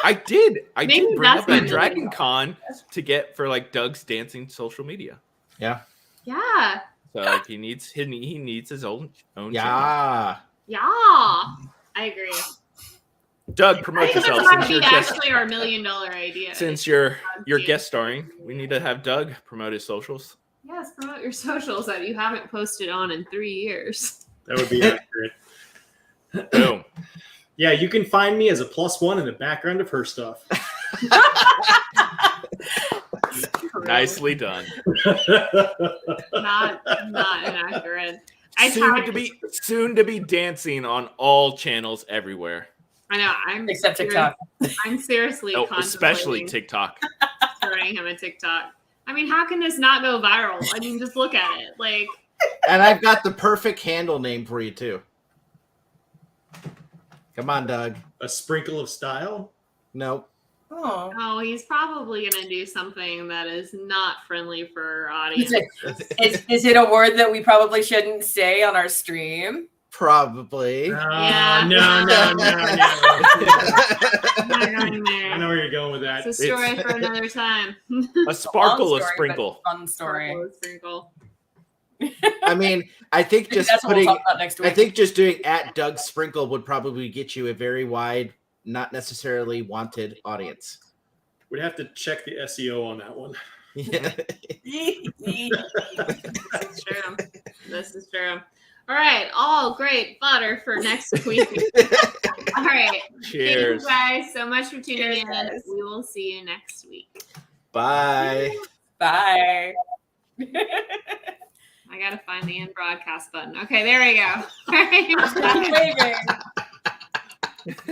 I did Maybe bring up that's that what Dragon Con to get for like Doug's dancing social media. Yeah. So like he needs his own channel. yeah. Yeah. I agree. Doug, I promote think yourself this might since be you're guest actually our $1 million idea. since you're guest starring. We need to have Doug promote his socials. Yes, promote your socials that you haven't posted on in 3 years. That would be accurate. Boom. Yeah, you can find me as a +1 in the background of her stuff. Nicely done. Not inaccurate. Soon to be dancing on all channels everywhere. I know. I'm Except TikTok. I'm seriously Oh, especially contemplating TikTok. starting him a TikTok. I mean, how can this not go viral? I mean, just look at it. Like, And I've got the perfect handle name for you too. Come on, Doug. A sprinkle of style. Nope. Oh. oh, he's probably gonna do something that is not friendly for our Is audience. it, is it a word that we probably shouldn't say on our stream? Probably. Yeah. No. I'm not going I there. know where you're going with that. It's a story for another time. A sparkle Long of story, sprinkle. but Fun story. Sprinkle. I mean, I think just That's what putting we'll talk about next week. I think just doing at Doug Sprinkle would probably get you a very wide, not necessarily wanted audience. We'd have to check the SEO on that one. Yeah. This is true. This is true. All right. All great fodder for next week. All right. Cheers. Thank you guys so much for tuning Cheers, in. guys. We will see you next week. Bye. Bye. I got to find the end broadcast button. Okay, there we go. All right. Stop waving.